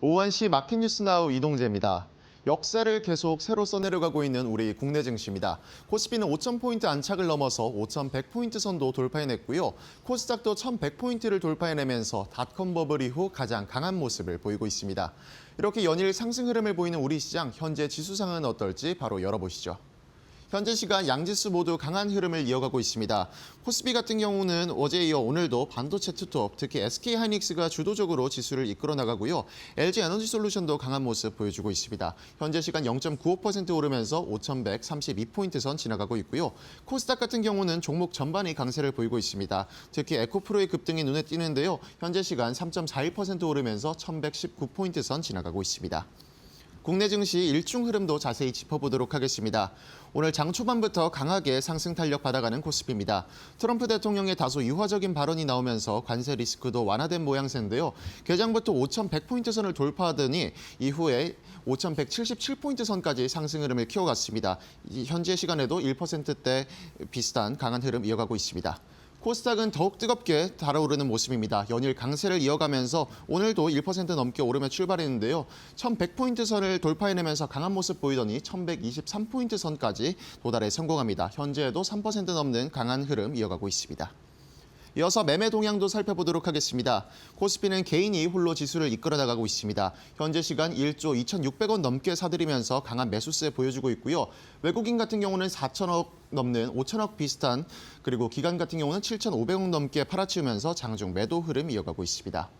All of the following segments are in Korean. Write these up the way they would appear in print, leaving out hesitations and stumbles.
오후 1시 마켓뉴스나우 이동재입니다. 역사를 계속 새로 써내려가고 있는 우리 국내 증시입니다. 코스피는 5,000포인트 안착을 넘어서 5,100포인트 선도 돌파해냈고요. 코스닥도 1,100포인트를 돌파해내면서 닷컴 버블 이후 가장 강한 모습을 보이고 있습니다. 이렇게 연일 상승 흐름을 보이는 우리 시장, 현재 지수 상황은 어떨지 바로 열어보시죠. 현재 시간 양지수 모두 강한 흐름을 이어가고 있습니다. 코스피 같은 경우는 어제에 이어 오늘도 반도체 투톱, 특히 SK하이닉스가 주도적으로 지수를 이끌어 나가고요. LG에너지솔루션도 강한 모습 보여주고 있습니다. 현재 시간 0.95% 오르면서 5,132포인트 선 지나가고 있고요. 코스닥 같은 경우는 종목 전반이 강세를 보이고 있습니다. 특히 에코프로의 급등이 눈에 띄는데요. 현재 시간 3.41% 오르면서 1,119포인트 선 지나가고 있습니다. 국내 증시 일중 흐름도 자세히 짚어보도록 하겠습니다. 오늘 장 초반부터 강하게 상승 탄력 받아가는 코스피입니다. 트럼프 대통령의 다소 유화적인 발언이 나오면서 관세 리스크도 완화된 모양새인데요. 개장부터 5,100포인트 선을 돌파하더니 이후에 5,177포인트 선까지 상승 흐름을 키워갔습니다. 현재 시간에도 1%대 비슷한 강한 흐름 이어가고 있습니다. 코스닥은 더욱 뜨겁게 달아오르는 모습입니다. 연일 강세를 이어가면서 오늘도 1% 넘게 오르며 출발했는데요. 1,100포인트 선을 돌파해내면서 강한 모습 보이더니 1,123포인트 선까지 도달에 성공합니다. 현재에도 3% 넘는 강한 흐름 이어가고 있습니다. 이어서 매매 동향도 살펴보도록 하겠습니다. 코스피는 개인이 홀로 지수를 이끌어 나가고 있습니다. 현재 시간 1조 2,600원 넘게 사들이면서 강한 매수세 보여주고 있고요. 외국인 같은 경우는 4천억 넘는 5천억 비슷한, 그리고 기관 같은 경우는 7,500억 넘게 팔아치우면서 장중 매도 흐름 이어가고 있습니다.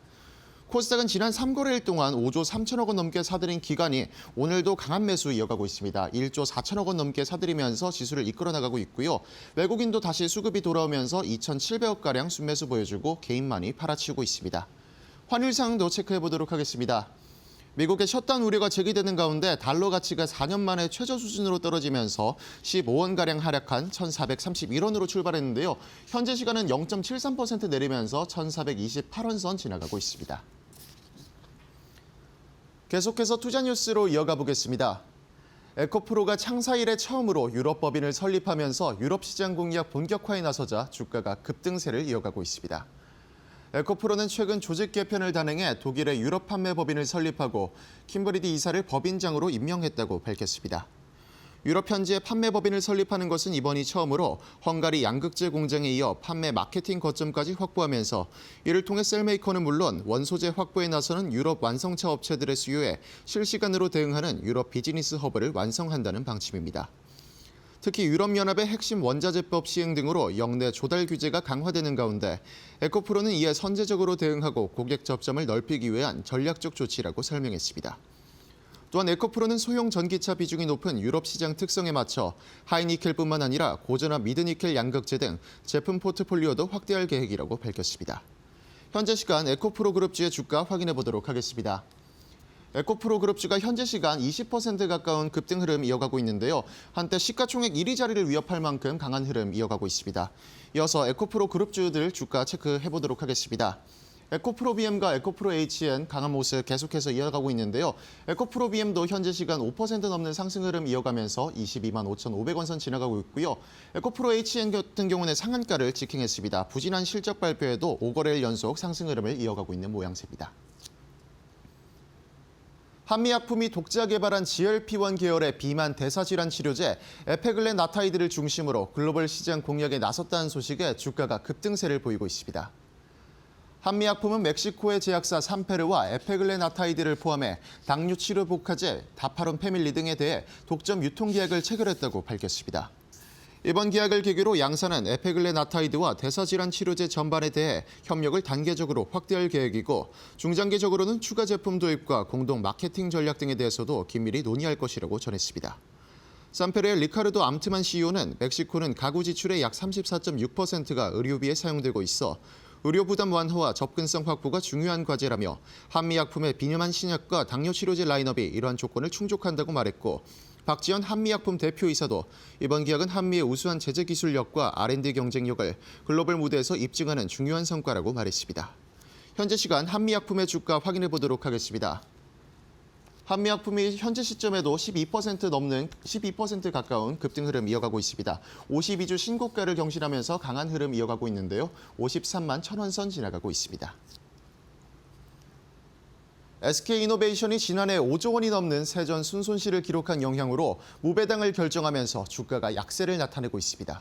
코스닥은 지난 3거래일 동안 5조 3천억 원 넘게 사들인 기관이 오늘도 강한 매수 이어가고 있습니다. 1조 4천억 원 넘게 사들이면서 지수를 이끌어 나가고 있고요. 외국인도 다시 수급이 돌아오면서 2,700억가량 순매수 보여주고 개인만이 팔아치우고 있습니다. 환율 상황도 체크해보도록 하겠습니다. 미국의 셧다운 우려가 제기되는 가운데 달러 가치가 4년 만에 최저 수준으로 떨어지면서 15원가량 하락한 1,431원으로 출발했는데요. 현재 시간은 0.73% 내리면서 1,428원 선 지나가고 있습니다. 계속해서 투자 뉴스로 이어가 보겠습니다. 에코프로가 창사 이래 처음으로 유럽 법인을 설립하면서 유럽 시장 공략 본격화에 나서자 주가가 급등세를 이어가고 있습니다. 에코프로는 최근 조직 개편을 단행해 독일의 유럽 판매 법인을 설립하고 킴버리디 이사를 법인장으로 임명했다고 밝혔습니다. 유럽 현지의 판매 법인을 설립하는 것은 이번이 처음으로 헝가리 양극재 공장에 이어 판매 마케팅 거점까지 확보하면서 이를 통해 셀메이커는 물론 원소재 확보에 나서는 유럽 완성차 업체들의 수요에 실시간으로 대응하는 유럽 비즈니스 허브를 완성한다는 방침입니다. 특히 유럽연합의 핵심 원자재법 시행 등으로 역내 조달 규제가 강화되는 가운데 에코프로는 이에 선제적으로 대응하고 고객 접점을 넓히기 위한 전략적 조치라고 설명했습니다. 또한 에코프로는 소형 전기차 비중이 높은 유럽 시장 특성에 맞춰 하이니켈뿐만 아니라 고전압 미드니켈 양극재 등 제품 포트폴리오도 확대할 계획이라고 밝혔습니다. 현재 시간 에코프로 그룹주의 주가 확인해 보도록 하겠습니다. 에코프로 그룹주가 현재 시간 20% 가까운 급등 흐름 이어가고 있는데요. 한때 시가총액 1위 자리를 위협할 만큼 강한 흐름 이어가고 있습니다. 이어서 에코프로 그룹주들 주가 체크해 보도록 하겠습니다. 에코프로 BM과 에코프로 HN 강한 모습 계속해서 이어가고 있는데요. 에코프로 BM도 현재 시간 5% 넘는 상승 흐름 이어가면서 22만 5,500원 선 지나가고 있고요. 에코프로 HN 같은 경우는 상한가를 직행했습니다. 부진한 실적 발표에도 5거래일 연속 상승 흐름을 이어가고 있는 모양새입니다. 한미약품이 독자 개발한 GLP-1 계열의 비만 대사질환 치료제 에페글레나타이드를 중심으로 글로벌 시장 공략에 나섰다는 소식에 주가가 급등세를 보이고 있습니다. 한미약품은 멕시코의 제약사 산페르와 에페글레나타이드를 포함해 당뇨 치료 복화제, 다파론 패밀리 등에 대해 독점 유통 계약을 체결했다고 밝혔습니다. 이번 계약을 계기로 양사는 에페글레나타이드와 대사질환 치료제 전반에 대해 협력을 단계적으로 확대할 계획이고 중장기적으로는 추가 제품 도입과 공동 마케팅 전략 등에 대해서도 긴밀히 논의할 것이라고 전했습니다. 산페르의 리카르도 암트만 CEO는 멕시코는 가구 지출의 약 34.6%가 의료비에 사용되고 있어 의료 부담 완화와 접근성 확보가 중요한 과제라며 한미약품의 비뇨만 신약과 당뇨 치료제 라인업이 이러한 조건을 충족한다고 말했고 박지현 한미약품 대표이사도 이번 계약은 한미의 우수한 제재 기술력과 R&D 경쟁력을 글로벌 무대에서 입증하는 중요한 성과라고 말했습니다. 현재 시간 한미약품의 주가 확인해 보도록 하겠습니다. 한미약품이 현재 시점에도 12% 가까운 급등 흐름 이어가고 있습니다. 52주 신고가를 경신하면서 강한 흐름 이어가고 있는데요. 53만 1,000원 선 지나가고 있습니다. SK이노베이션이 지난해 5조 원이 넘는 세전 순손실을 기록한 영향으로 무배당을 결정하면서 주가가 약세를 나타내고 있습니다.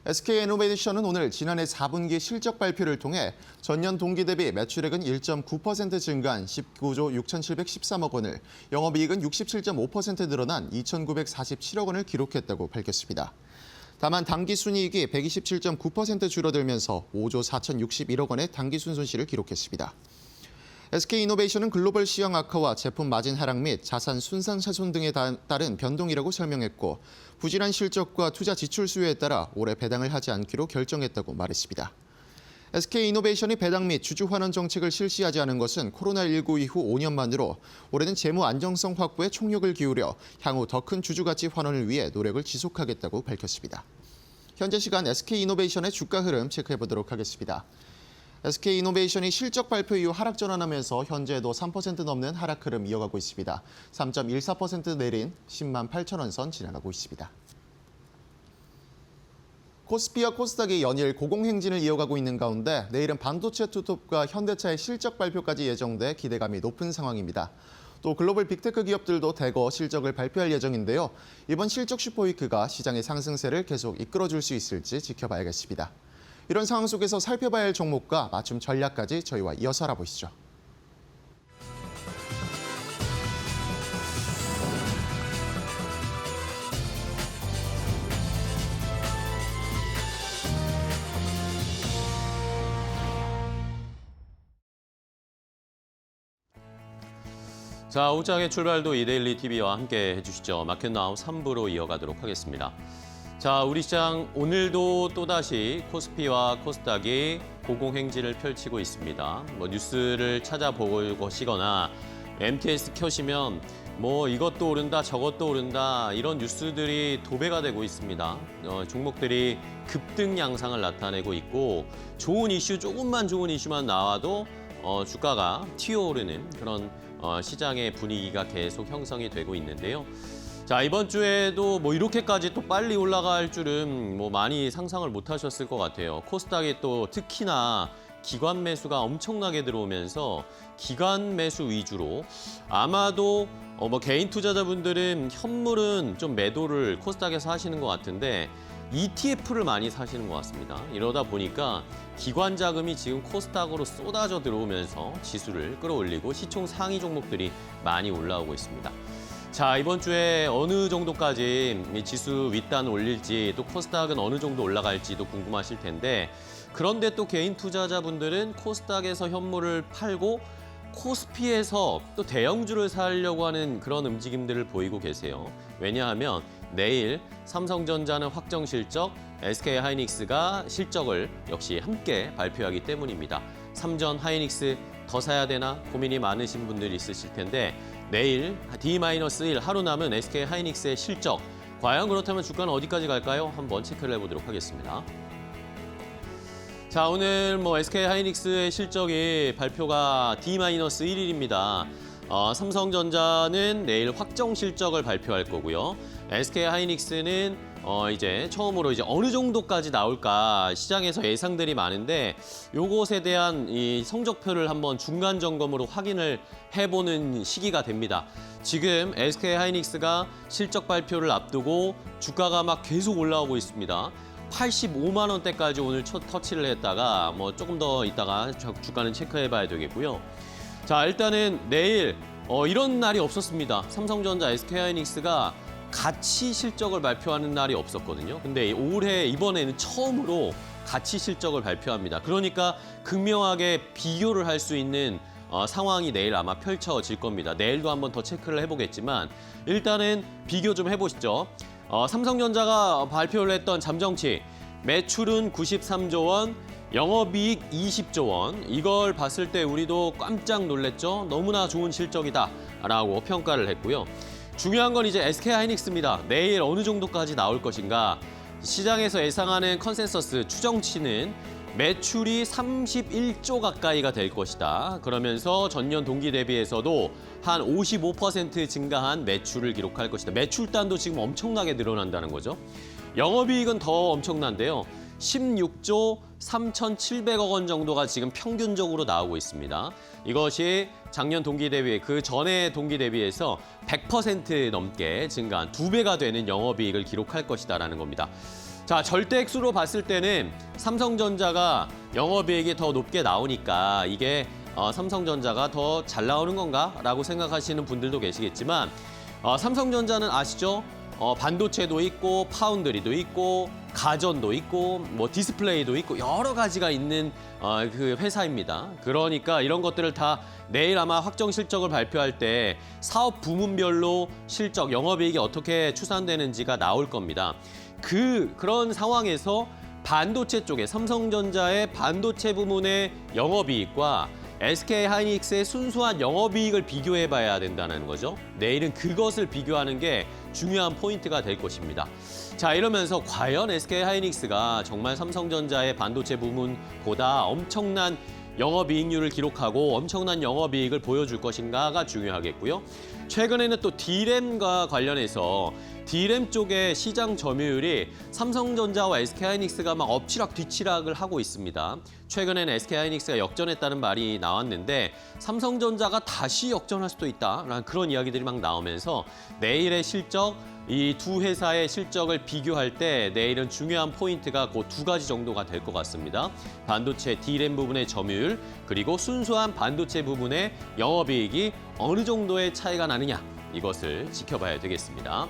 SK이노베이션은 오늘 지난해 4분기 실적 발표를 통해 전년 동기 대비 매출액은 1.9% 증가한 19조 6,713억 원을, 영업이익은 67.5% 늘어난 2,947억 원을 기록했다고 밝혔습니다. 다만 당기순이익이 127.9% 줄어들면서 5조 4,061억 원의 당기순손실을 기록했습니다. SK이노베이션은 글로벌 시황 악화와 제품 마진 하락 및 자산 순상차손 등에 따른 변동이라고 설명했고, 부진한 실적과 투자 지출 수요에 따라 올해 배당을 하지 않기로 결정했다고 말했습니다. SK이노베이션이 배당 및 주주 환원 정책을 실시하지 않은 것은 코로나19 이후 5년 만으로, 올해는 재무 안정성 확보에 총력을 기울여 향후 더 큰 주주 가치 환원을 위해 노력을 지속하겠다고 밝혔습니다. 현재 시간 SK이노베이션의 주가 흐름 체크해보도록 하겠습니다. SK이노베이션이 실적 발표 이후 하락 전환하면서 현재도 3% 넘는 하락 흐름 이어가고 있습니다. 3.14% 내린 10만 8천 원 선 지나가고 있습니다. 코스피와 코스닥이 연일 고공행진을 이어가고 있는 가운데 내일은 반도체 투톱과 현대차의 실적 발표까지 예정돼 기대감이 높은 상황입니다. 또 글로벌 빅테크 기업들도 대거 실적을 발표할 예정인데요. 이번 실적 슈퍼위크가 시장의 상승세를 계속 이끌어줄 수 있을지 지켜봐야겠습니다. 이런 상황 속에서 살펴봐야 할 종목과 맞춤 전략까지 저희와 이어서 알아보시죠. 자, 오장의 출발도 이데일리 TV와 함께 해주시죠. 마켓나우 3부로 이어가도록 하겠습니다. 자, 우리 시장 오늘도 또다시 코스피와 코스닥이 고공행진을 펼치고 있습니다. 뉴스를 찾아보시거나 MTS 켜시면 이것도 오른다 저것도 오른다 이런 뉴스들이 도배가 되고 있습니다. 종목들이 급등 양상을 나타내고 있고, 좋은 이슈, 조금만 좋은 이슈만 나와도 주가가 튀어오르는 그런 시장의 분위기가 계속 형성이 되고 있는데요. 자, 이번 주에도 이렇게까지 또 빨리 올라갈 줄은 많이 상상을 못 하셨을 것 같아요. 코스닥이 또 특히나 기관 매수가 엄청나게 들어오면서 기관 매수 위주로, 아마도 개인 투자자분들은 현물은 좀 매도를 코스닥에서 하시는 것 같은데 ETF를 많이 사시는 것 같습니다. 이러다 보니까 기관 자금이 지금 코스닥으로 쏟아져 들어오면서 지수를 끌어올리고 시총 상위 종목들이 많이 올라오고 있습니다. 자, 이번 주에 어느 정도까지 지수 윗단 올릴지, 또 코스닥은 어느 정도 올라갈지도 궁금하실 텐데, 그런데 또 개인 투자자분들은 코스닥에서 현물을 팔고 코스피에서 또 대형주를 사려고 하는 그런 움직임들을 보이고 계세요. 왜냐하면 내일 삼성전자는 확정 실적, SK하이닉스가 실적을 역시 함께 발표하기 때문입니다. 삼전 하이닉스 더 사야 되나 고민이 많으신 분들이 있으실 텐데, 내일 D-1 하루 남은 SK하이닉스의 실적, 과연 그렇다면 주가는 어디까지 갈까요? 한번 체크를 해보도록 하겠습니다. 자, 오늘 SK하이닉스의 실적이 발표가 D-1일입니다. 삼성전자는 내일 확정 실적을 발표할 거고요. SK하이닉스는 이제 처음으로 어느 정도까지 나올까 시장에서 예상들이 많은데, 요것에 대한 이 성적표를 한번 중간 점검으로 확인을 해보는 시기가 됩니다. 지금 SK하이닉스가 실적 발표를 앞두고 주가가 막 계속 올라오고 있습니다. 85만 원대까지 오늘 첫 터치를 했다가 조금 더 있다가 주가는 체크해봐야 되겠고요. 자, 일단은 내일 이런 날이 없었습니다. 삼성전자, SK하이닉스가 같이 실적을 발표하는 날이 없었거든요. 근데 올해 이번에는 처음으로 같이 실적을 발표합니다. 그러니까 극명하게 비교를 할 수 있는 상황이 내일 아마 펼쳐질 겁니다. 내일도 한번 더 체크를 해보겠지만 일단은 비교 좀 해보시죠. 삼성전자가 발표를 했던 잠정치, 매출은 93조 원, 영업이익 20조 원. 이걸 봤을 때 우리도 깜짝 놀랐죠. 너무나 좋은 실적이다라고 평가를 했고요. 중요한 건 이제 SK하이닉스입니다. 내일 어느 정도까지 나올 것인가. 시장에서 예상하는 컨센서스 추정치는 매출이 31조 가까이가 될 것이다. 그러면서 전년 동기 대비해서도 한 55% 증가한 매출을 기록할 것이다. 매출단도 지금 엄청나게 늘어난다는 거죠. 영업이익은 더 엄청난데요. 16조 3,700억 원 정도가 지금 평균적으로 나오고 있습니다. 이것이 작년 동기 대비, 그 전에 동기 대비해서 100% 넘게 증가한 2배가 되는 영업이익을 기록할 것이다라는 겁니다. 자, 절대액수로 봤을 때는 삼성전자가 영업이익이 더 높게 나오니까 이게 삼성전자가 더 잘 나오는 건가? 라고 생각하시는 분들도 계시겠지만 삼성전자는 아시죠? 반도체도 있고 파운드리도 있고 가전도 있고 뭐 디스플레이도 있고 여러 가지가 있는 그 회사입니다. 그러니까 이런 것들을 다 내일 아마 확정 실적을 발표할 때 사업 부문별로 실적, 영업이익이 어떻게 추산되는지가 나올 겁니다. 그런 상황에서 반도체 쪽에 삼성전자의 반도체 부문의 영업이익과 SK하이닉스의 순수한 영업이익을 비교해봐야 된다는 거죠. 내일은 그것을 비교하는 게 중요한 포인트가 될 것입니다. 자, 이러면서 과연 SK하이닉스가 정말 삼성전자의 반도체 부문보다 엄청난 영업이익률을 기록하고 엄청난 영업이익을 보여줄 것인가가 중요하겠고요. 최근에는 또 D램과 관련해서 D램 쪽의 시장 점유율이 삼성전자와 SK하이닉스가 막 엎치락 뒤치락을 하고 있습니다. 최근에는 SK하이닉스가 역전했다는 말이 나왔는데 삼성전자가 다시 역전할 수도 있다라는 그런 이야기들이 막 나오면서 내일의 실적, 이 두 회사의 실적을 비교할 때 내일은 중요한 포인트가 그 두 가지 정도가 될 것 같습니다. 반도체 D램 부분의 점유율, 그리고 순수한 반도체 부분의 영업이익이 어느 정도의 차이가 나느냐, 이것을 지켜봐야 되겠습니다.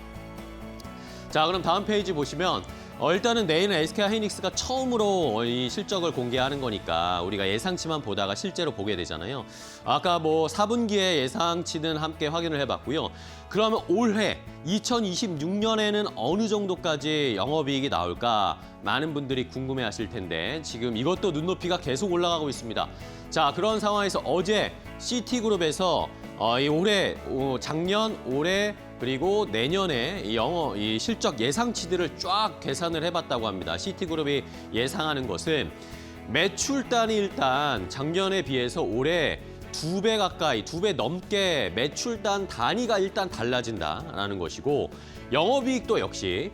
자, 그럼 다음 페이지 보시면 일단은 내일은 SK하이닉스가 처음으로 이 실적을 공개하는 거니까 우리가 예상치만 보다가 실제로 보게 되잖아요. 아까 뭐 4분기의 예상치는 함께 확인을 해봤고요. 그러면 올해 2026년에는 어느 정도까지 영업이익이 나올까 많은 분들이 궁금해하실 텐데 지금 이것도 눈높이가 계속 올라가고 있습니다. 자, 그런 상황에서 어제 CT그룹에서 작년, 올해 그리고 내년에 이 실적 예상치들을 쫙 계산을 해봤다고 합니다. CT그룹이 예상하는 것은 매출단이 일단 작년에 비해서 올해 2배 가까이, 2배 넘게 매출단 단위가 일단 달라진다라는 것이고 영업이익도 역시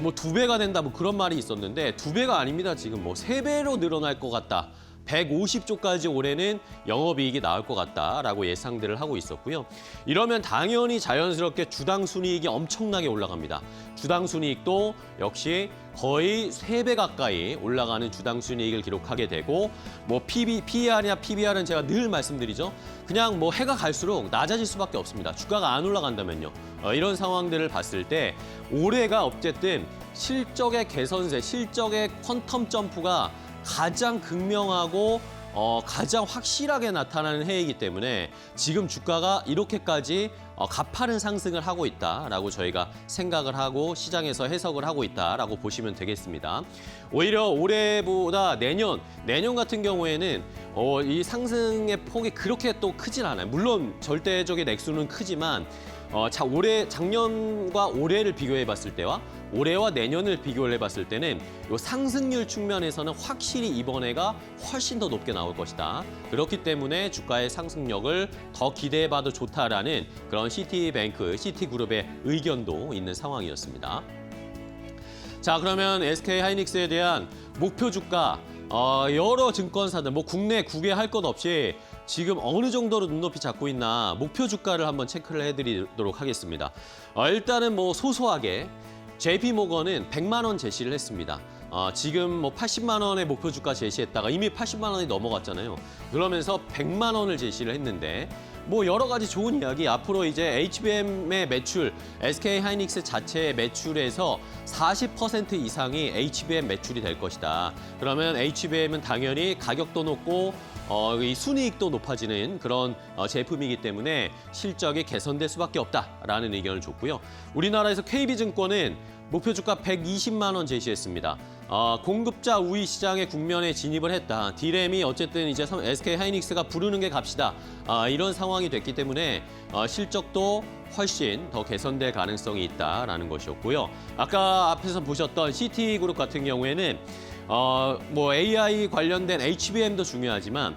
뭐 2배가 된다 뭐 그런 말이 있었는데 2배가 아닙니다. 지금 뭐 3배로 늘어날 것 같다. 150조까지 올해는 영업이익이 나올 것 같다라고 예상들을 하고 있었고요. 이러면 당연히 자연스럽게 주당 순이익이 엄청나게 올라갑니다. 주당 순이익도 역시 거의 3배 가까이 올라가는 주당 순이익을 기록하게 되고 뭐 PER이나 PBR은 제가 늘 말씀드리죠. 그냥 뭐 해가 갈수록 낮아질 수밖에 없습니다. 주가가 안 올라간다면요. 이런 상황들을 봤을 때 올해가 어쨌든 실적의 개선세, 실적의 퀀텀 점프가 가장 극명하고 가장 확실하게 나타나는 해이기 때문에 지금 주가가 이렇게까지 가파른 상승을 하고 있다라고 저희가 생각을 하고 시장에서 해석을 하고 있다라고 보시면 되겠습니다. 오히려 올해보다 내년 같은 경우에는 이 상승의 폭이 그렇게 또 크진 않아요. 물론 절대적인 액수는 크지만 작년과 올해를 비교해봤을 때와 올해와 내년을 비교를 해봤을 때는 이 상승률 측면에서는 확실히 이번 해가 훨씬 더 높게 나올 것이다. 그렇기 때문에 주가의 상승력을 더 기대해봐도 좋다라는 그런 시티뱅크, 시티그룹의 의견도 있는 상황이었습니다. 자, 그러면 SK하이닉스에 대한 목표 주가 여러 증권사들, 뭐 국내 국외 할 것 없이 지금 어느 정도로 눈높이 잡고 있나 목표 주가를 한번 체크를 해드리도록 하겠습니다. 일단은 뭐 소소하게 JP모건은 100만 원 제시를 했습니다. 지금 뭐 80만 원의 목표 주가 제시했다가 이미 80만 원이 넘어갔잖아요. 그러면서 100만 원을 제시를 했는데 뭐 여러 가지 좋은 이야기, 앞으로 이제 HBM의 매출, SK하이닉스 자체의 매출에서 40% 이상이 HBM 매출이 될 것이다. 그러면 HBM은 당연히 가격도 높고 이 순이익도 높아지는 그런 제품이기 때문에 실적이 개선될 수밖에 없다라는 의견을 줬고요. 우리나라에서 KB증권은 목표 주가 120만 원 제시했습니다. 공급자 우위 시장의 국면에 진입을 했다. D램이 어쨌든 이제 SK하이닉스가 부르는 게 값이다. 이런 상황이 됐기 때문에 실적도 훨씬 더 개선될 가능성이 있다라는 것이었고요. 아까 앞에서 보셨던 CT그룹 같은 경우에는 뭐 AI 관련된 HBM도 중요하지만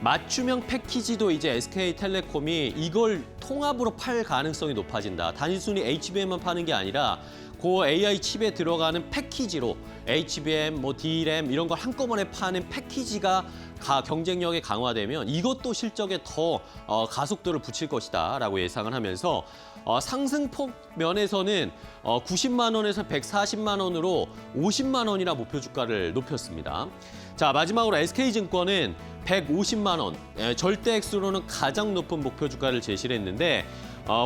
맞춤형 패키지도 이제 SK텔레콤이 이걸 통합으로 팔 가능성이 높아진다. 단순히 HBM만 파는 게 아니라 그 AI 칩에 들어가는 패키지로 HBM, 뭐 DRAM 이런 걸 한꺼번에 파는 패키지가 경쟁력이 강화되면 이것도 실적에 더 가속도를 붙일 것이다라고 예상을 하면서 상승폭 면에서는 90만 원에서 140만 원으로 50만 원이나 목표 주가를 높였습니다. 자, 마지막으로 SK증권은 150만 원, 절대 액수로는 가장 높은 목표 주가를 제시를 했는데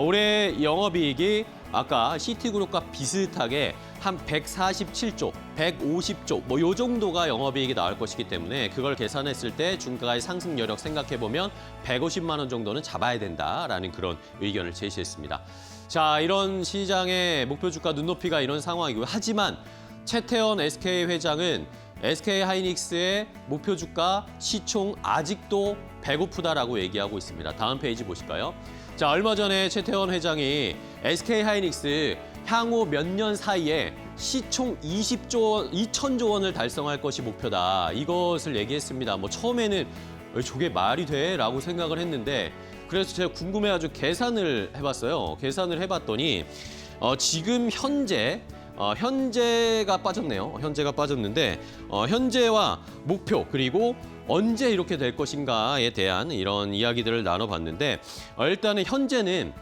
올해 영업이익이 아까 시티그룹과 비슷하게 한 147조, 150조 뭐 요 정도가 영업이익이 나올 것이기 때문에 그걸 계산했을 때 주가의 상승 여력 생각해보면 150만 원 정도는 잡아야 된다라는 그런 의견을 제시했습니다. 자, 이런 시장의 목표 주가 눈높이가 이런 상황이고요. 하지만 최태원 SK 회장은 SK하이닉스의 목표 주가 시총 아직도 배고프다라고 얘기하고 있습니다. 다음 페이지 보실까요? 자, 얼마 전에 최태원 회장이 SK하이닉스 향후 몇 년 사이에 시총 2,000조 원을 달성할 것이 목표다. 이것을 얘기했습니다. 뭐 처음에는 저게 말이 돼? 라고 생각을 했는데 그래서 제가 궁금해가지고 계산을 해봤어요. 계산을 해봤더니 지금 현재가 빠졌네요. 현재가 빠졌는데 현재와 목표 그리고 언제 이렇게 될 것인가에 대한 이런 이야기들을 나눠봤는데 일단은 현재는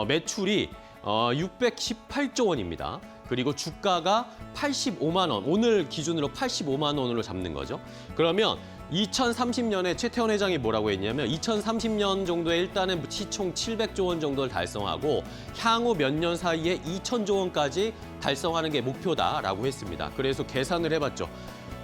매출이 618조 원입니다. 그리고 주가가 85만 원, 오늘 기준으로 85만 원으로 잡는 거죠. 그러면 2030년에 최태원 회장이 뭐라고 했냐면 2030년 정도에 일단은 시총 700조 원 정도를 달성하고 향후 몇 년 사이에 2,000조 원까지 달성하는 게 목표다라고 했습니다. 그래서 계산을 해봤죠.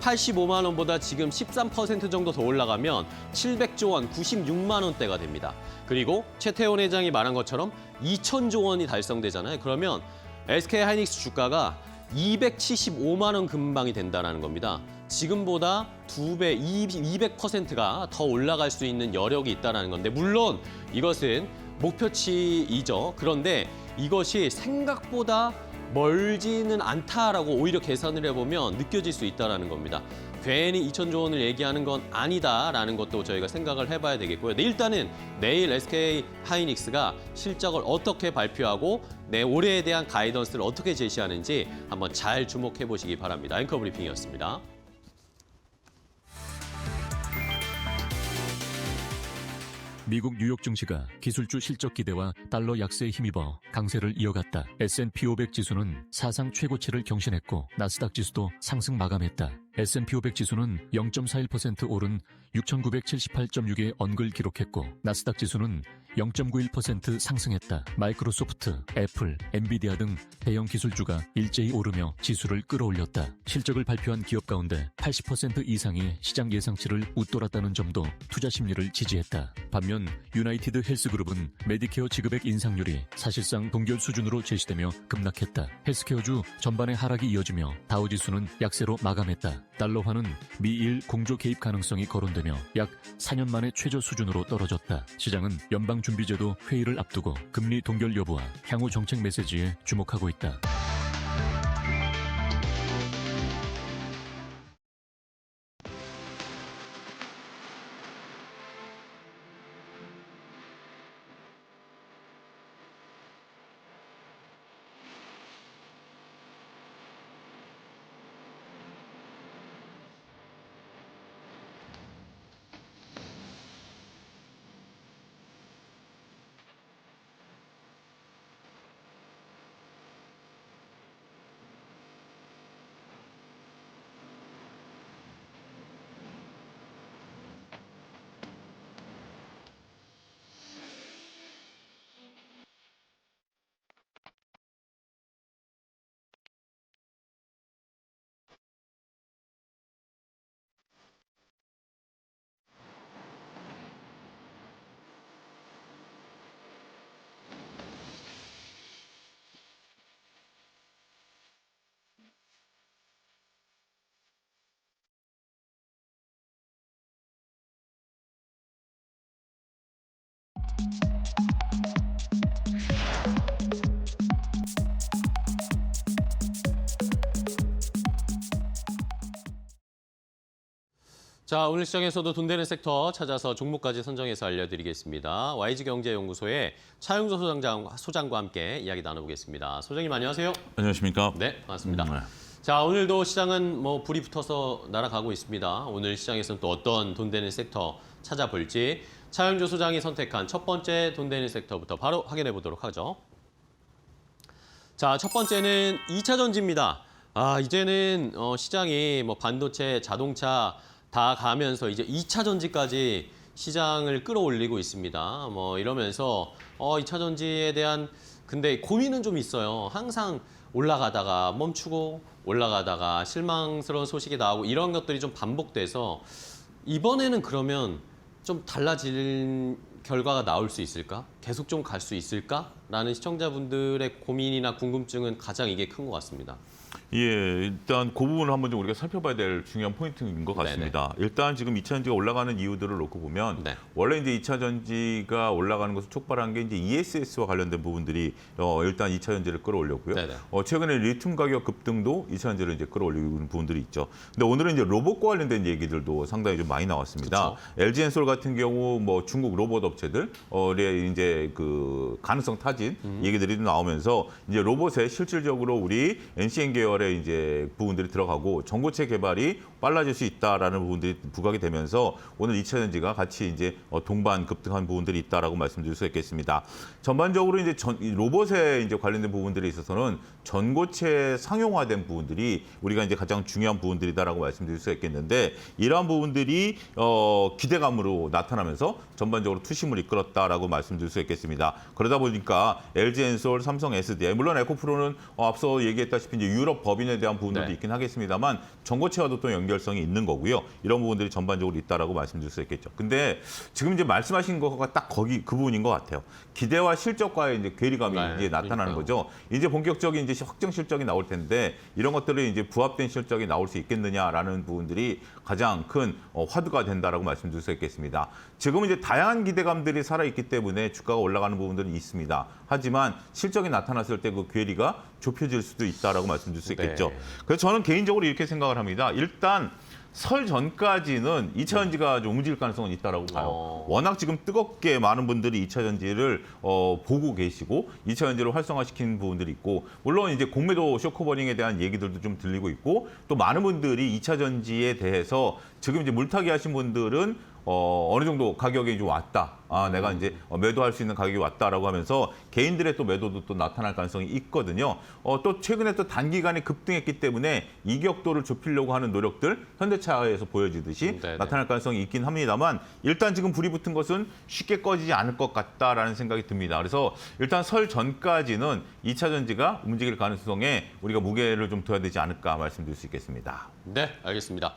85만 원보다 지금 13% 정도 더 올라가면 700조 원, 96만 원대가 됩니다. 그리고 최태원 회장이 말한 것처럼 2,000조 원이 달성되잖아요. 그러면 SK하이닉스 주가가 275만 원 근방이 된다는 겁니다. 지금보다 2배, 200%가 더 올라갈 수 있는 여력이 있다는 건데 물론 이것은 목표치이죠. 그런데 이것이 생각보다 멀지는 않다라고 오히려 계산을 해보면 느껴질 수 있다는 겁니다. 괜히 2,000조 원을 얘기하는 건 아니다라는 것도 저희가 생각을 해봐야 되겠고요. 일단은 내일 SK하이닉스가 실적을 어떻게 발표하고 올해에 대한 가이던스를 어떻게 제시하는지 한번 잘 주목해 보시기 바랍니다. 앵커 브리핑이었습니다. 미국 뉴욕 증시가 기술주 실적 기대와 달러 약세에 힘입어 강세를 이어갔다. S&P 500 지수는 사상 최고치를 경신했고 나스닥 지수도 상승 마감했다. S&P 500 지수는 0.41% 오른 6,978.6의 언글 기록했고 나스닥 지수는 0.91% 상승했다. 마이크로소프트, 애플, 엔비디아 등 대형 기술주가 일제히 오르며 지수를 끌어올렸다. 실적을 발표한 기업 가운데 80% 이상이 시장 예상치를 웃돌았다는 점도 투자 심리를 지지했다. 반면 유나이티드 헬스그룹은 메디케어 지급액 인상률이 사실상 동결 수준으로 제시되며 급락했다. 헬스케어주 전반의 하락이 이어지며 다우지수는 약세로 마감했다. 달러화는 미일 공조 개입 가능성이 거론되며 약 4년 만에 최저 수준으로 떨어졌다. 시장은 연방준비제도 회의를 앞두고 금리 동결 여부와 향후 정책 메시지에 주목하고 있다. 자, 오늘 시장에서도 돈 되는 섹터 찾아서 종목까지 선정해서 알려드리겠습니다. YG경제연구소의 차용조 소장과 함께 이야기 나눠보겠습니다. 소장님 안녕하세요. 안녕하십니까? 네, 반갑습니다. 네. 자, 오늘도 시장은 불이 붙어서 날아가고 있습니다. 오늘 시장에서는 또 어떤 돈 되는 섹터 찾아볼지 차용조 소장이 선택한 첫 번째 돈 되는 섹터부터 바로 확인해 보도록 하죠. 자, 첫 번째는 2차 전지입니다. 이제는 시장이 반도체, 자동차 다 가면서 이제 2차 전지까지 시장을 끌어올리고 있습니다. 이러면서 2차 전지에 대한 근데 고민은 좀 있어요. 항상 올라가다가 멈추고 올라가다가 실망스러운 소식이 나오고 이런 것들이 좀 반복돼서 이번에는 그러면 좀 달라질 결과가 나올 수 있을까? 계속 좀 갈 수 있을까? 라는 시청자분들의 고민이나 궁금증은 가장 이게 큰 것 같습니다. 예, 일단 그 부분을 한번 좀 우리가 살펴봐야 될 중요한 포인트인 것 같습니다. 일단 지금 2차 전지가 올라가는 이유들을 놓고 보면 네. 원래 이제 2차 전지가 올라가는 것을 촉발한 게 이제 ESS와 관련된 부분들이 일단 2차 전지를 끌어올렸고요. 네네. 최근에 리튬 가격 급등도 2차 전지를 이제 끌어올리는 부분들이 있죠. 근데 오늘은 이제 로봇과 관련된 얘기들도 상당히 좀 많이 나왔습니다. 그쵸. LG엔솔 같은 경우 중국 로봇 업체들 이제 그 가능성 타진 얘기들이 나오면서 이제 로봇에 실질적으로 우리 NCN 계열의 이제 부분들이 들어가고 전고체 개발이 빨라질 수 있다라는 부분들이 부각이 되면서 오늘 2차 전지가 같이 이제 동반 급등한 부분들이 있다라고 말씀드릴 수 있겠습니다. 전반적으로 이제 로봇에 이제 관련된 부분들에 있어서는 전고체 상용화된 부분들이 우리가 이제 가장 중요한 부분들이다라고 말씀드릴 수 있겠는데 이러한 부분들이 기대감으로 나타나면서 전반적으로 투심을 이끌었다라고 말씀드릴 수 있겠습니다. 그러다 보니까 LG엔솔, 삼성 SDI 물론 에코프로는 앞서 얘기했다시피 이제 유럽 법인에 대한 부분들도 네. 있긴 하겠습니다만 전고체와도 또 연결성이 있는 거고요. 이런 부분들이 전반적으로 있다라고 말씀드릴 수 있겠죠. 근데 지금 이제 말씀하신 거가 딱 거기 그 부분인 것 같아요. 기대와 실적과의 이제 괴리감이 네, 이제 나타나는 그러니까요. 거죠. 이제 본격적인 이제 확정 실적이 나올 텐데 이런 것들이 이제 부합된 실적이 나올 수 있겠느냐라는 부분들이 가장 큰 화두가 된다라고 말씀드릴 수 있겠습니다. 지금은 이제 다양한 기대감들이 살아 있기 때문에 주가가 올라가는 부분들은 있습니다. 하지만 실적이 나타났을 때 그 괴리가 좁혀질 수도 있다라고 말씀드릴 수 있겠죠. 네. 그래서 저는 개인적으로 이렇게 생각을 합니다. 일단 설 전까지는 2차 전지가 좀 움직일 가능성은 있다라고 봐요. 워낙 지금 뜨겁게 많은 분들이 2차 전지를 보고 계시고 2차 전지를 활성화시키는 부분들이 있고 물론 이제 공매도 쇼커버링에 대한 얘기들도 좀 들리고 있고 또 많은 분들이 2차 전지에 대해서 지금 이제 물타기 하신 분들은 어느 정도 가격이 좀 왔다. 내가 이제 매도할 수 있는 가격이 왔다라고 하면서 개인들의 또 매도도 또 나타날 가능성이 있거든요. 또 최근에 또 단기간에 급등했기 때문에 이격도를 좁히려고 하는 노력들 현대차에서 보여지듯이 네네. 나타날 가능성이 있긴 합니다만 일단 지금 불이 붙은 것은 쉽게 꺼지지 않을 것 같다라는 생각이 듭니다. 그래서 일단 설 전까지는 2차 전지가 움직일 가능성에 우리가 무게를 좀 둬야 되지 않을까 말씀드릴 수 있겠습니다. 네, 알겠습니다.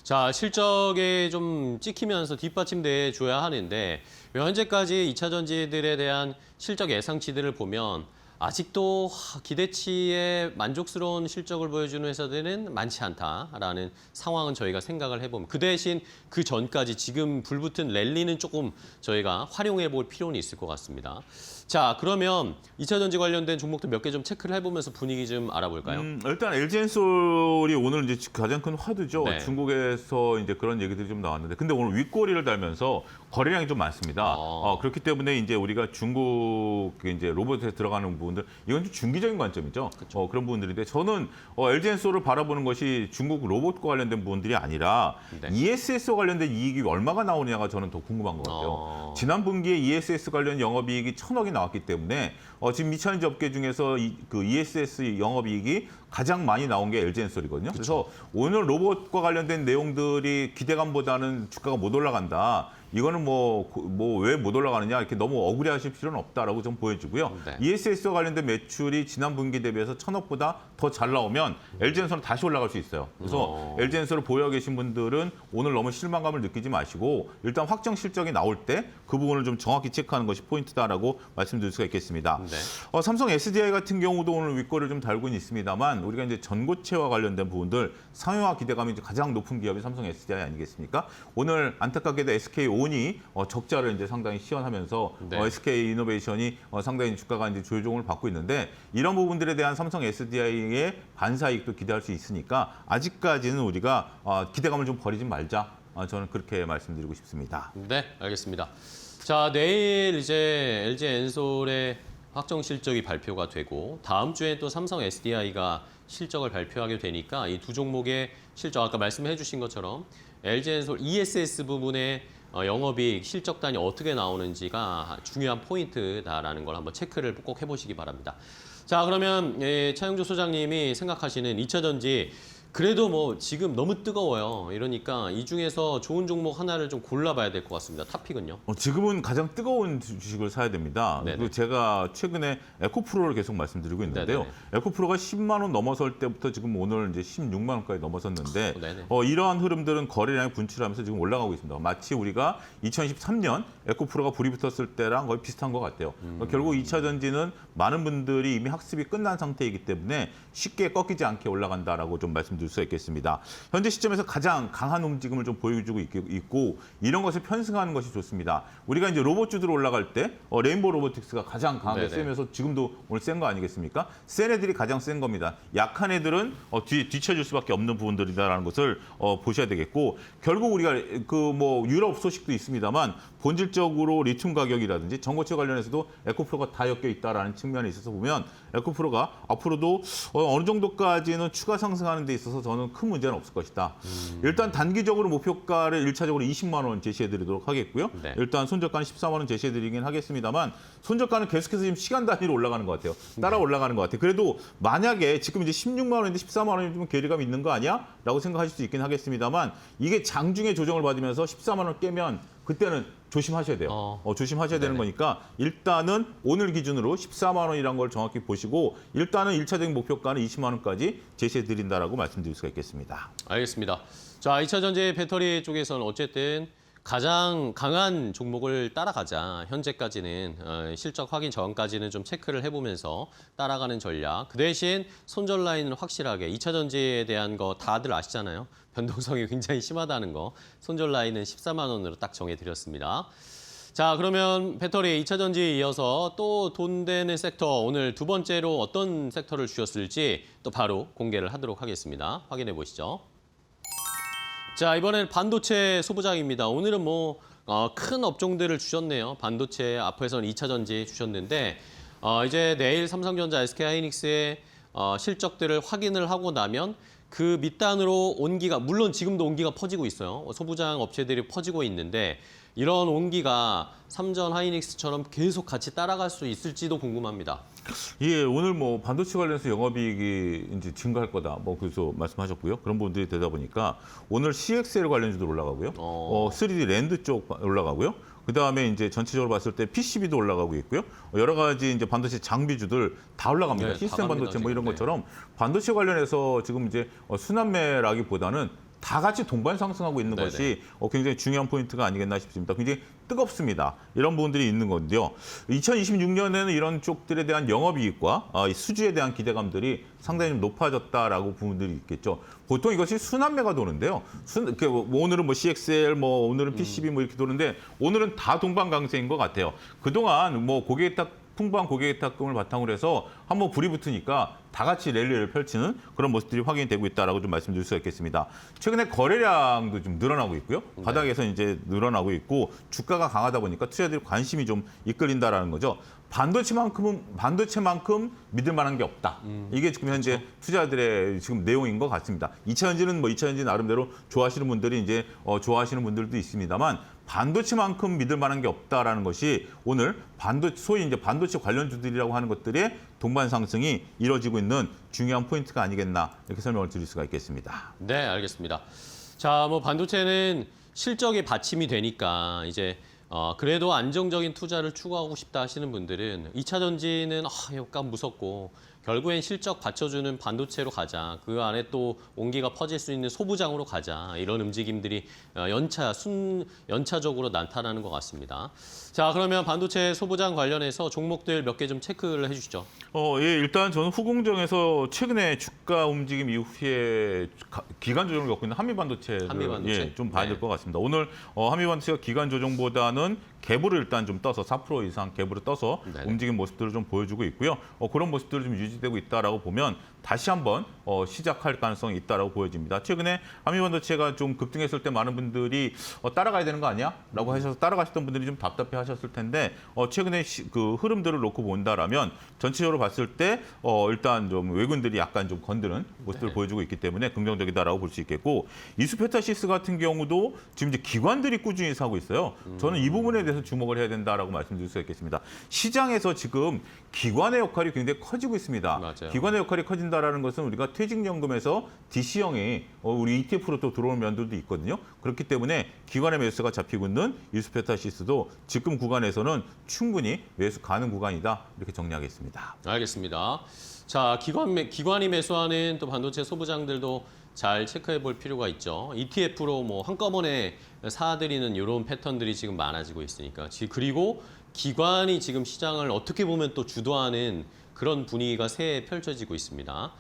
자, 실적에 좀 찍히면서 뒷받침돼 줘야 하는데 현재까지 2차 전지들에 대한 실적 예상치들을 보면 아직도 기대치에 만족스러운 실적을 보여주는 회사들은 많지 않다라는 상황은 저희가 생각을 해보면 그 대신 그 전까지 지금 불붙은 랠리는 조금 저희가 활용해 볼 필요는 있을 것 같습니다. 자, 그러면 2차 전지 관련된 종목들 몇 개 좀 체크를 해보면서 분위기 좀 알아볼까요? 일단 LG엔솔이 오늘 이제 가장 큰 화두죠. 네. 중국에서 이제 그런 얘기들이 좀 나왔는데, 근데 오늘 윗꼬리를 달면서 거래량이 좀 많습니다. 그렇기 때문에 이제 우리가 중국 이제 로봇에 들어가는 부분들, 이건 좀 중기적인 관점이죠. 그런 부분들인데 저는 LG엔솔을 바라보는 것이 중국 로봇과 관련된 부분들이 아니라 네. ESS와 관련된 이익이 얼마가 나오느냐가 저는 더 궁금한 것 같아요. 지난 분기에 ESS 관련 영업이익이 1,000억이 나왔기 때문에 지금 미차전지 업계 중에서 그 ESS 영업이익이 가장 많이 나온 게 LG엔솔이거든요. 그래서 오늘 로봇과 관련된 내용들이 기대감보다는 주가가 못 올라간다. 이거는 왜 못 올라가느냐 이렇게 너무 억울해하실 필요는 없다라고 좀 보여지고요. 네. ESS와 관련된 매출이 지난 분기 대비해서 1,000억보다 더 잘 나오면 LG엔솔은 다시 올라갈 수 있어요. 그래서 LG엔솔을 보유하고 계신 분들은 오늘 너무 실망감을 느끼지 마시고 일단 확정 실적이 나올 때 그 부분을 좀 정확히 체크하는 것이 포인트다라고 말씀드릴 수가 있겠습니다. 네. 삼성 SDI 같은 경우도 오늘 윗거리를 좀 달고는 있습니다만 우리가 이제 전고체와 관련된 부분들 상용화 기대감이 이제 가장 높은 기업이 삼성 SDI 아니겠습니까? 오늘 안타깝게도 SK온이 적자를 이제 상당히 시현하면서 네. SK 이노베이션이 상당히 주가가 이제 조정을 받고 있는데 이런 부분들에 대한 삼성 SDI의 반사이익도 기대할 수 있으니까 아직까지는 우리가 기대감을 좀 버리지 말자. 저는 그렇게 말씀드리고 싶습니다. 네, 알겠습니다. 자, 내일 이제 LG 엔솔의 확정 실적이 발표가 되고 다음 주에 또 삼성 SDI가 실적을 발표하게 되니까 이 두 종목의 실적 아까 말씀해 주신 것처럼 LG 엔솔 ESS 부분의 영업이익 실적단이 어떻게 나오는지가 중요한 포인트다라는 걸 한번 체크를 꼭 해보시기 바랍니다. 자, 그러면 차영주 소장님이 생각하시는 2차 전지 그래도 뭐 지금 너무 뜨거워요. 이러니까 이 중에서 좋은 종목 하나를 좀 골라봐야 될 것 같습니다. 탑픽은요? 지금은 가장 뜨거운 주식을 사야 됩니다. 네네. 그리고 제가 최근에 에코프로를 계속 말씀드리고 있는데요. 네네. 에코프로가 10만 원 넘어설 때부터 지금 오늘 이제 16만 원까지 넘어섰는데 네네. 이러한 흐름들은 거래량이 분출하면서 지금 올라가고 있습니다. 마치 우리가 2023년 에코프로가 불이 붙었을 때랑 거의 비슷한 것 같아요. 결국 2차 전지는 많은 분들이 이미 학습이 끝난 상태이기 때문에 쉽게 꺾이지 않게 올라간다라고 좀 말씀드릴 수 있겠습니다. 현재 시점에서 가장 강한 움직임을 좀 보여주고 있고 이런 것을 편승하는 것이 좋습니다. 우리가 이제 로봇주들 올라갈 때 레인보우 로보틱스가 가장 강하게 네네. 세면서 지금도 오늘 센 거 아니겠습니까? 센 애들이 가장 센 겁니다. 약한 애들은 뒤쳐질 수밖에 없는 부분들이다라는 것을 보셔야 되겠고 결국 우리가 그 뭐 유럽 소식도 있습니다만 본질적으로 리튬 가격이라든지 전고체 관련해서도 에코프로가 다 엮여 있다라는 측면에 있어서 보면 에코프로가 앞으로도 어느 정도까지는 추가 상승하는 데 있어서 저는 큰 문제는 없을 것이다. 일단 단기적으로 목표가를 1차적으로 20만 원 제시해드리도록 하겠고요. 네. 일단 손절가는 14만 원 제시해드리긴 하겠습니다만 손절가는 계속해서 지금 시간 단위로 올라가는 것 같아요. 따라 올라가는 것 같아요. 그래도 만약에 지금 이제 16만 원인데 14만 원이면 괴리감이 있는 거 아니야? 라고 생각하실 수 있긴 하겠습니다만 이게 장중에 조정을 받으면서 14만 원 깨면 그때는 조심하셔야 돼요. 조심하셔야 되는 네네. 거니까 일단은 오늘 기준으로 14만 원이라는 걸 정확히 보시고 일단은 1차적인 목표가는 20만 원까지 제시해 드린다라고 말씀드릴 수가 있겠습니다. 알겠습니다. 자, 2차 전지 배터리 쪽에서는 어쨌든 가장 강한 종목을 따라가자. 현재까지는 실적 확인 전까지는 좀 체크를 해보면서 따라가는 전략. 그 대신 손절 라인은 확실하게 2차 전지에 대한 거 다들 아시잖아요. 변동성이 굉장히 심하다는 거. 손절 라인은 14만 원으로 딱 정해드렸습니다. 자, 그러면 배터리 2차 전지에 이어서 또 돈 되는 섹터 오늘 두 번째로 어떤 섹터를 주셨을지 또 바로 공개를 하도록 하겠습니다. 확인해 보시죠. 자, 이번엔 반도체 소부장입니다. 오늘은 뭐 큰 업종들을 주셨네요. 반도체 앞에서는 2차 전지 주셨는데 이제 내일 삼성전자, SK하이닉스의 실적들을 확인을 하고 나면 그 밑단으로 온기가 물론 지금도 온기가 퍼지고 있어요. 소부장 업체들이 퍼지고 있는데 이런 온기가 삼전 하이닉스처럼 계속 같이 따라갈 수 있을지도 궁금합니다. 예, 오늘 뭐 반도체 관련해서 영업이익이 이제 증가할 거다. 뭐 그래서 말씀하셨고요. 그런 부분들이 되다 보니까 오늘 CXL 관련주도 올라가고요. 3D 랜드 쪽 올라가고요. 그다음에 이제 전체적으로 봤을 때 PCB도 올라가고 있고요. 여러 가지 이제 반도체 장비주들 다 올라갑니다. 네, 다 시스템 갑니다, 반도체 뭐 이런 지금. 것처럼 반도체 관련해서 지금 이제 순환매라기보다는 다 같이 동반 상승하고 있는 네네. 것이 굉장히 중요한 포인트가 아니겠나 싶습니다. 굉장히 뜨겁습니다. 이런 부분들이 있는 건데요. 2026년에는 이런 쪽들에 대한 영업이익과 이 수주에 대한 기대감들이 상당히 좀 높아졌다라고 부분들이 있겠죠. 보통 이것이 순환매가 도는데요. 오늘은 뭐 CXL, 뭐 오늘은 PCB 뭐 이렇게 도는데 오늘은 다 동반 강세인 것 같아요. 그동안 뭐 풍부한 고객의 탁금을 바탕으로 해서 한번 불이 붙으니까 다 같이 랠리를 펼치는 그런 모습들이 확인이 되고 있다라고 좀 말씀드릴 수가 있겠습니다. 최근에 거래량도 좀 늘어나고 있고요. 바닥에서 이제 늘어나고 있고 주가가 강하다 보니까 투자자들이 관심이 좀 이끌린다라는 거죠. 반도체만큼 믿을 만한 게 없다. 이게 지금 현재 투자들의 지금 내용인 것 같습니다. 2차 전지는 뭐 2차 전지 나름대로 좋아하시는 분들이 이제 좋아하시는 분들도 있습니다만 반도체만큼 믿을 만한 게 없다라는 것이 오늘 소위 이제 반도체 관련주들이라고 하는 것들의 동반 상승이 이뤄지고 있는 중요한 포인트가 아니겠나 이렇게 설명을 드릴 수가 있겠습니다. 네, 알겠습니다. 자, 뭐 반도체는 실적이 받침이 되니까 이제 그래도 안정적인 투자를 추구하고 싶다 하시는 분들은 2차 전지는 약간 무섭고 결국엔 실적 받쳐주는 반도체로 가자. 그 안에 또 온기가 퍼질 수 있는 소부장으로 가자. 이런 움직임들이 연차적으로 나타나는 것 같습니다. 자, 그러면 반도체 소부장 관련해서 종목들 몇 개 좀 체크를 해주시죠. 예, 일단 저는 후공정에서 최근에 주가 움직임 이후에 기간 조정을 겪고 있는 한미반도체를 한미반도체? 좀 봐야 될 네. 것 같습니다. 오늘 한미반도체가 기간 조정보다는 갭으로 일단 좀 떠서 4% 이상 갭으로 떠서 네네. 움직인 모습들을 좀 보여주고 있고요. 그런 모습들이 좀 유지되고 있다라고 보면 다시 한번 시작할 가능성이 있다라고 보여집니다. 최근에 한미반도체가 좀 급등했을 때 많은 분들이 따라가야 되는 거 아니야?라고 하셔서 따라가셨던 분들이 좀 답답해하셨을 텐데 최근에 그 흐름들을 놓고 본다라면 전체적으로 봤을 때 일단 좀 외국인들이 약간 좀 건드는 모습을 네. 보여주고 있기 때문에 긍정적이다라고 볼 수 있겠고 이수페타시스 같은 경우도 지금 이제 기관들이 꾸준히 사고 있어요. 저는 이 부분에 대해서 주목을 해야 된다라고 말씀드릴 수 있겠습니다. 시장에서 지금 기관의 역할이 굉장히 커지고 있습니다. 맞아요. 기관의 역할이 커진다라는 것은 우리가 퇴직연금에서 DC형이 우리 ETF로 또 들어오는 면들도 있거든요. 그렇기 때문에 기관의 매수가 잡히고 있는 이수페타시스도 지금 구간에서는 충분히 매수 가능 구간이다. 이렇게 정리하겠습니다. 알겠습니다. 자, 기관이 매수하는 또 반도체 소부장들도 잘 체크해 볼 필요가 있죠. ETF로 뭐 한꺼번에 사들이는 이런 패턴들이 지금 많아지고 있으니까. 그리고 기관이 지금 시장을 어떻게 보면 또 주도하는 그런 분위기가 새해 펼쳐지고 있습니다.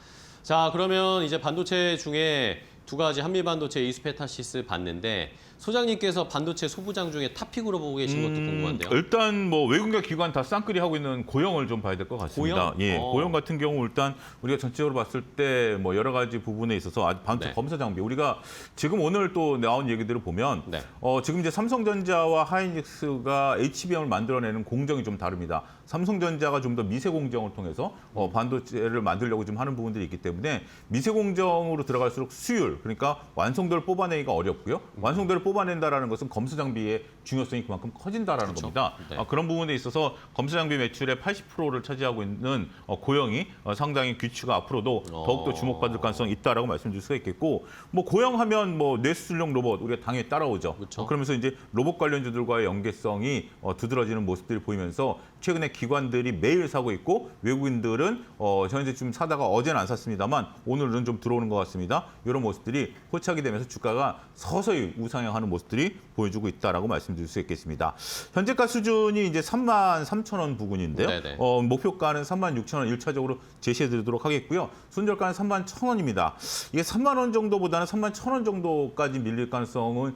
자, 그러면 이제 반도체 중에 두 가지 한미반도체 이수페타시스 봤는데 소장님께서 반도체 소부장 중에 탑픽으로 보고 계신 것도 궁금한데요. 일단 뭐 외국인과 기관 다 쌍끌이 하고 있는 고영을 좀 봐야 될 것 같습니다. 고영? 예, 고영 같은 경우 일단 우리가 전체적으로 봤을 때 뭐 여러 가지 부분에 있어서 반도체 네. 검사 장비 우리가 지금 오늘 또 나온 얘기들을 보면 네. 지금 이제 삼성전자와 하이닉스가 HBM을 만들어내는 공정이 좀 다릅니다. 삼성전자가 좀 더 미세 공정을 통해서 반도체를 만들려고 좀 하는 부분들이 있기 때문에 미세 공정으로 들어갈수록 수율 그러니까 완성도를 뽑아내기가 어렵고요. 완성도를 뽑아낸다라는 것은 검수 장비의 중요성이 그만큼 커진다라는 그렇죠. 겁니다. 네. 그런 부분에 있어서 검수 장비 매출의 80%를 차지하고 있는 고영이 상당히 귀추가 앞으로도 더욱더 주목받을 가능성이 있다라고 말씀드릴 수가 있겠고 뭐 고영하면 뭐 뇌수술용 로봇 우리가 당연히 따라오죠. 그렇죠. 그러면서 이제 로봇 관련주들과의 연계성이 두드러지는 모습들이 보이면서 최근에 기관들이 매일 사고 있고 외국인들은 현재 좀 사다가 어제는 안 샀습니다만 오늘은 좀 들어오는 것 같습니다. 이런 모습들이 포착이 되면서 주가가 서서히 우상향하는 모습들이 보여주고 있다라고 말씀드릴 수 있겠습니다. 현재가 수준이 이제 33,000원 부근인데요. 네네. 목표가는 36,000원 1차적으로 제시해드리도록 하겠고요. 손절가는 31,000원입니다. 이게 3만 원 정도보다는 31,000원 정도까지 밀릴 가능성을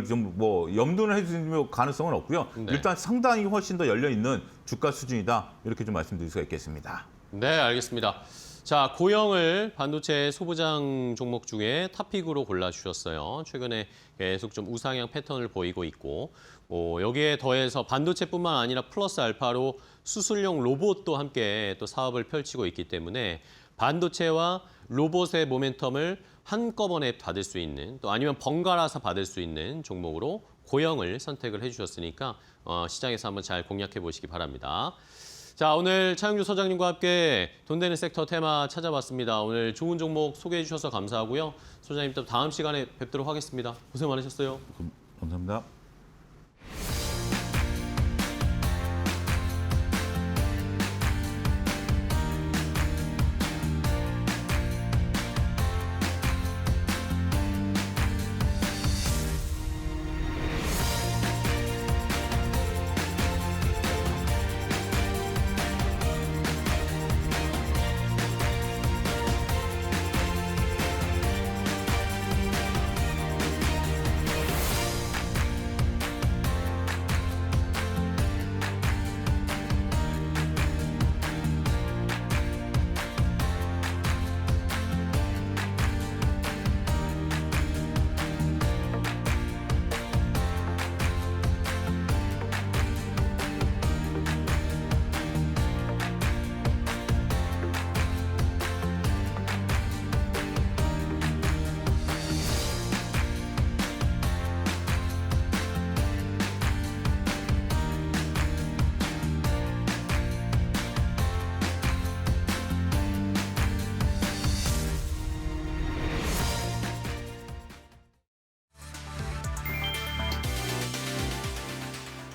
좀 뭐 염두를 해주실 가능성은 없고요. 네. 일단 상당히 훨씬 더 열려 있는 주가 수준이다 이렇게 좀 말씀드릴 수가 있겠습니다. 네, 알겠습니다. 자, 고영을 반도체 소부장 종목 중에 탑픽으로 골라주셨어요. 최근에 계속 좀 우상향 패턴을 보이고 있고 여기에 더해서 반도체뿐만 아니라 플러스 알파로 수술용 로봇도 함께 또 사업을 펼치고 있기 때문에 반도체와 로봇의 모멘텀을 한꺼번에 받을 수 있는 또 아니면 번갈아서 받을 수 있는 종목으로 고영을 선택을 해주셨으니까 시장에서 한번 잘 공략해 보시기 바랍니다. 자, 오늘 차영주 소장님과 함께 돈 되는 섹터 테마 찾아봤습니다. 오늘 좋은 종목 소개해 주셔서 감사하고요. 소장님 또 다음 시간에 뵙도록 하겠습니다. 고생 많으셨어요. 감사합니다.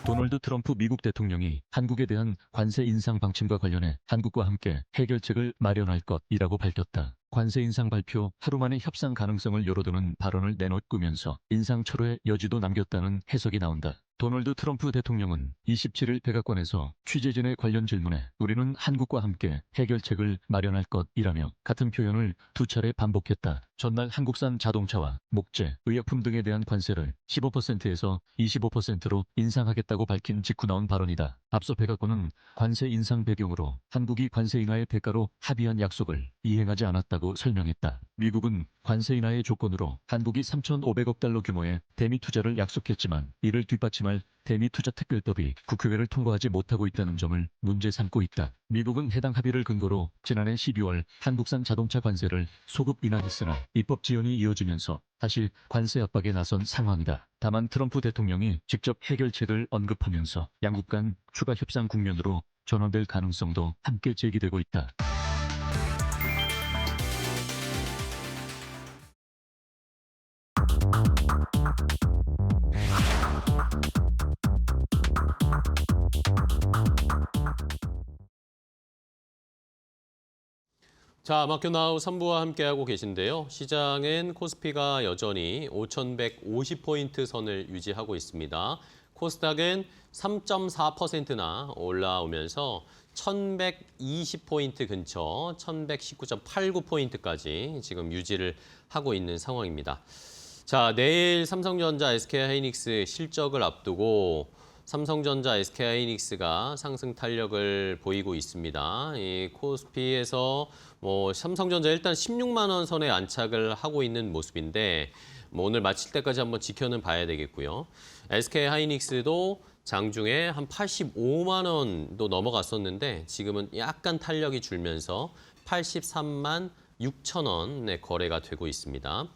도널드 트럼프 미국 대통령이 한국에 대한 관세 인상 방침과 관련해 한국과 함께 해결책을 마련할 것이라고 밝혔다. 관세 인상 발표 하루 만에 협상 가능성을 열어두는 발언을 내놓으면서 인상 철회의 여지도 남겼다는 해석이 나온다. 도널드 트럼프 대통령은 27일 백악관에서 취재진의 관련 질문에 우리는 한국과 함께 해결책을 마련할 것이라며 같은 표현을 두 차례 반복했다. 전날 한국산 자동차와 목재, 의약품 등에 대한 관세를 15%에서 25%로 인상하겠다고 밝힌 직후 나온 발언이다. 앞서 백악관은 관세 인상 배경으로 한국이 관세 인하의 대가로 합의한 약속을 이행하지 않았다고 설명했다. 미국은 관세 인하의 조건으로 한국이 3,500억 달러 규모의 대미 투자를 약속했지만 이를 뒷받침할 대미 투자 특별법이 국회를 통과하지 못하고 있다는 점을 문제 삼고 있다. 미국은 해당 합의를 근거로 지난해 12월 한국산 자동차 관세를 소급 인하했으나 입법 지연이 이어지면서 다시 관세 압박에 나선 상황이다. 다만 트럼프 대통령이 직접 해결책을 언급하면서 양국 간 추가 협상 국면으로 전환될 가능성도 함께 제기되고 있다. 자, 마켓나우 3부와 함께하고 계신데요. 시장은 코스피가 여전히 5,150포인트 선을 유지하고 있습니다. 코스닥은 3.4%나 올라오면서 1,120포인트 근처 1,119.89포인트까지 지금 유지를 하고 있는 상황입니다. 자, 내일 삼성전자, SK하이닉스 실적을 앞두고 삼성전자, SK하이닉스가 상승 탄력을 보이고 있습니다. 이 코스피에서 삼성전자 일단 16만 원 선에 안착을 하고 있는 모습인데 오늘 마칠 때까지 한번 지켜는 봐야 되겠고요. SK하이닉스도 장중에 한 85만 원도 넘어갔었는데 지금은 약간 탄력이 줄면서 83만 6천 원의 거래가 되고 있습니다.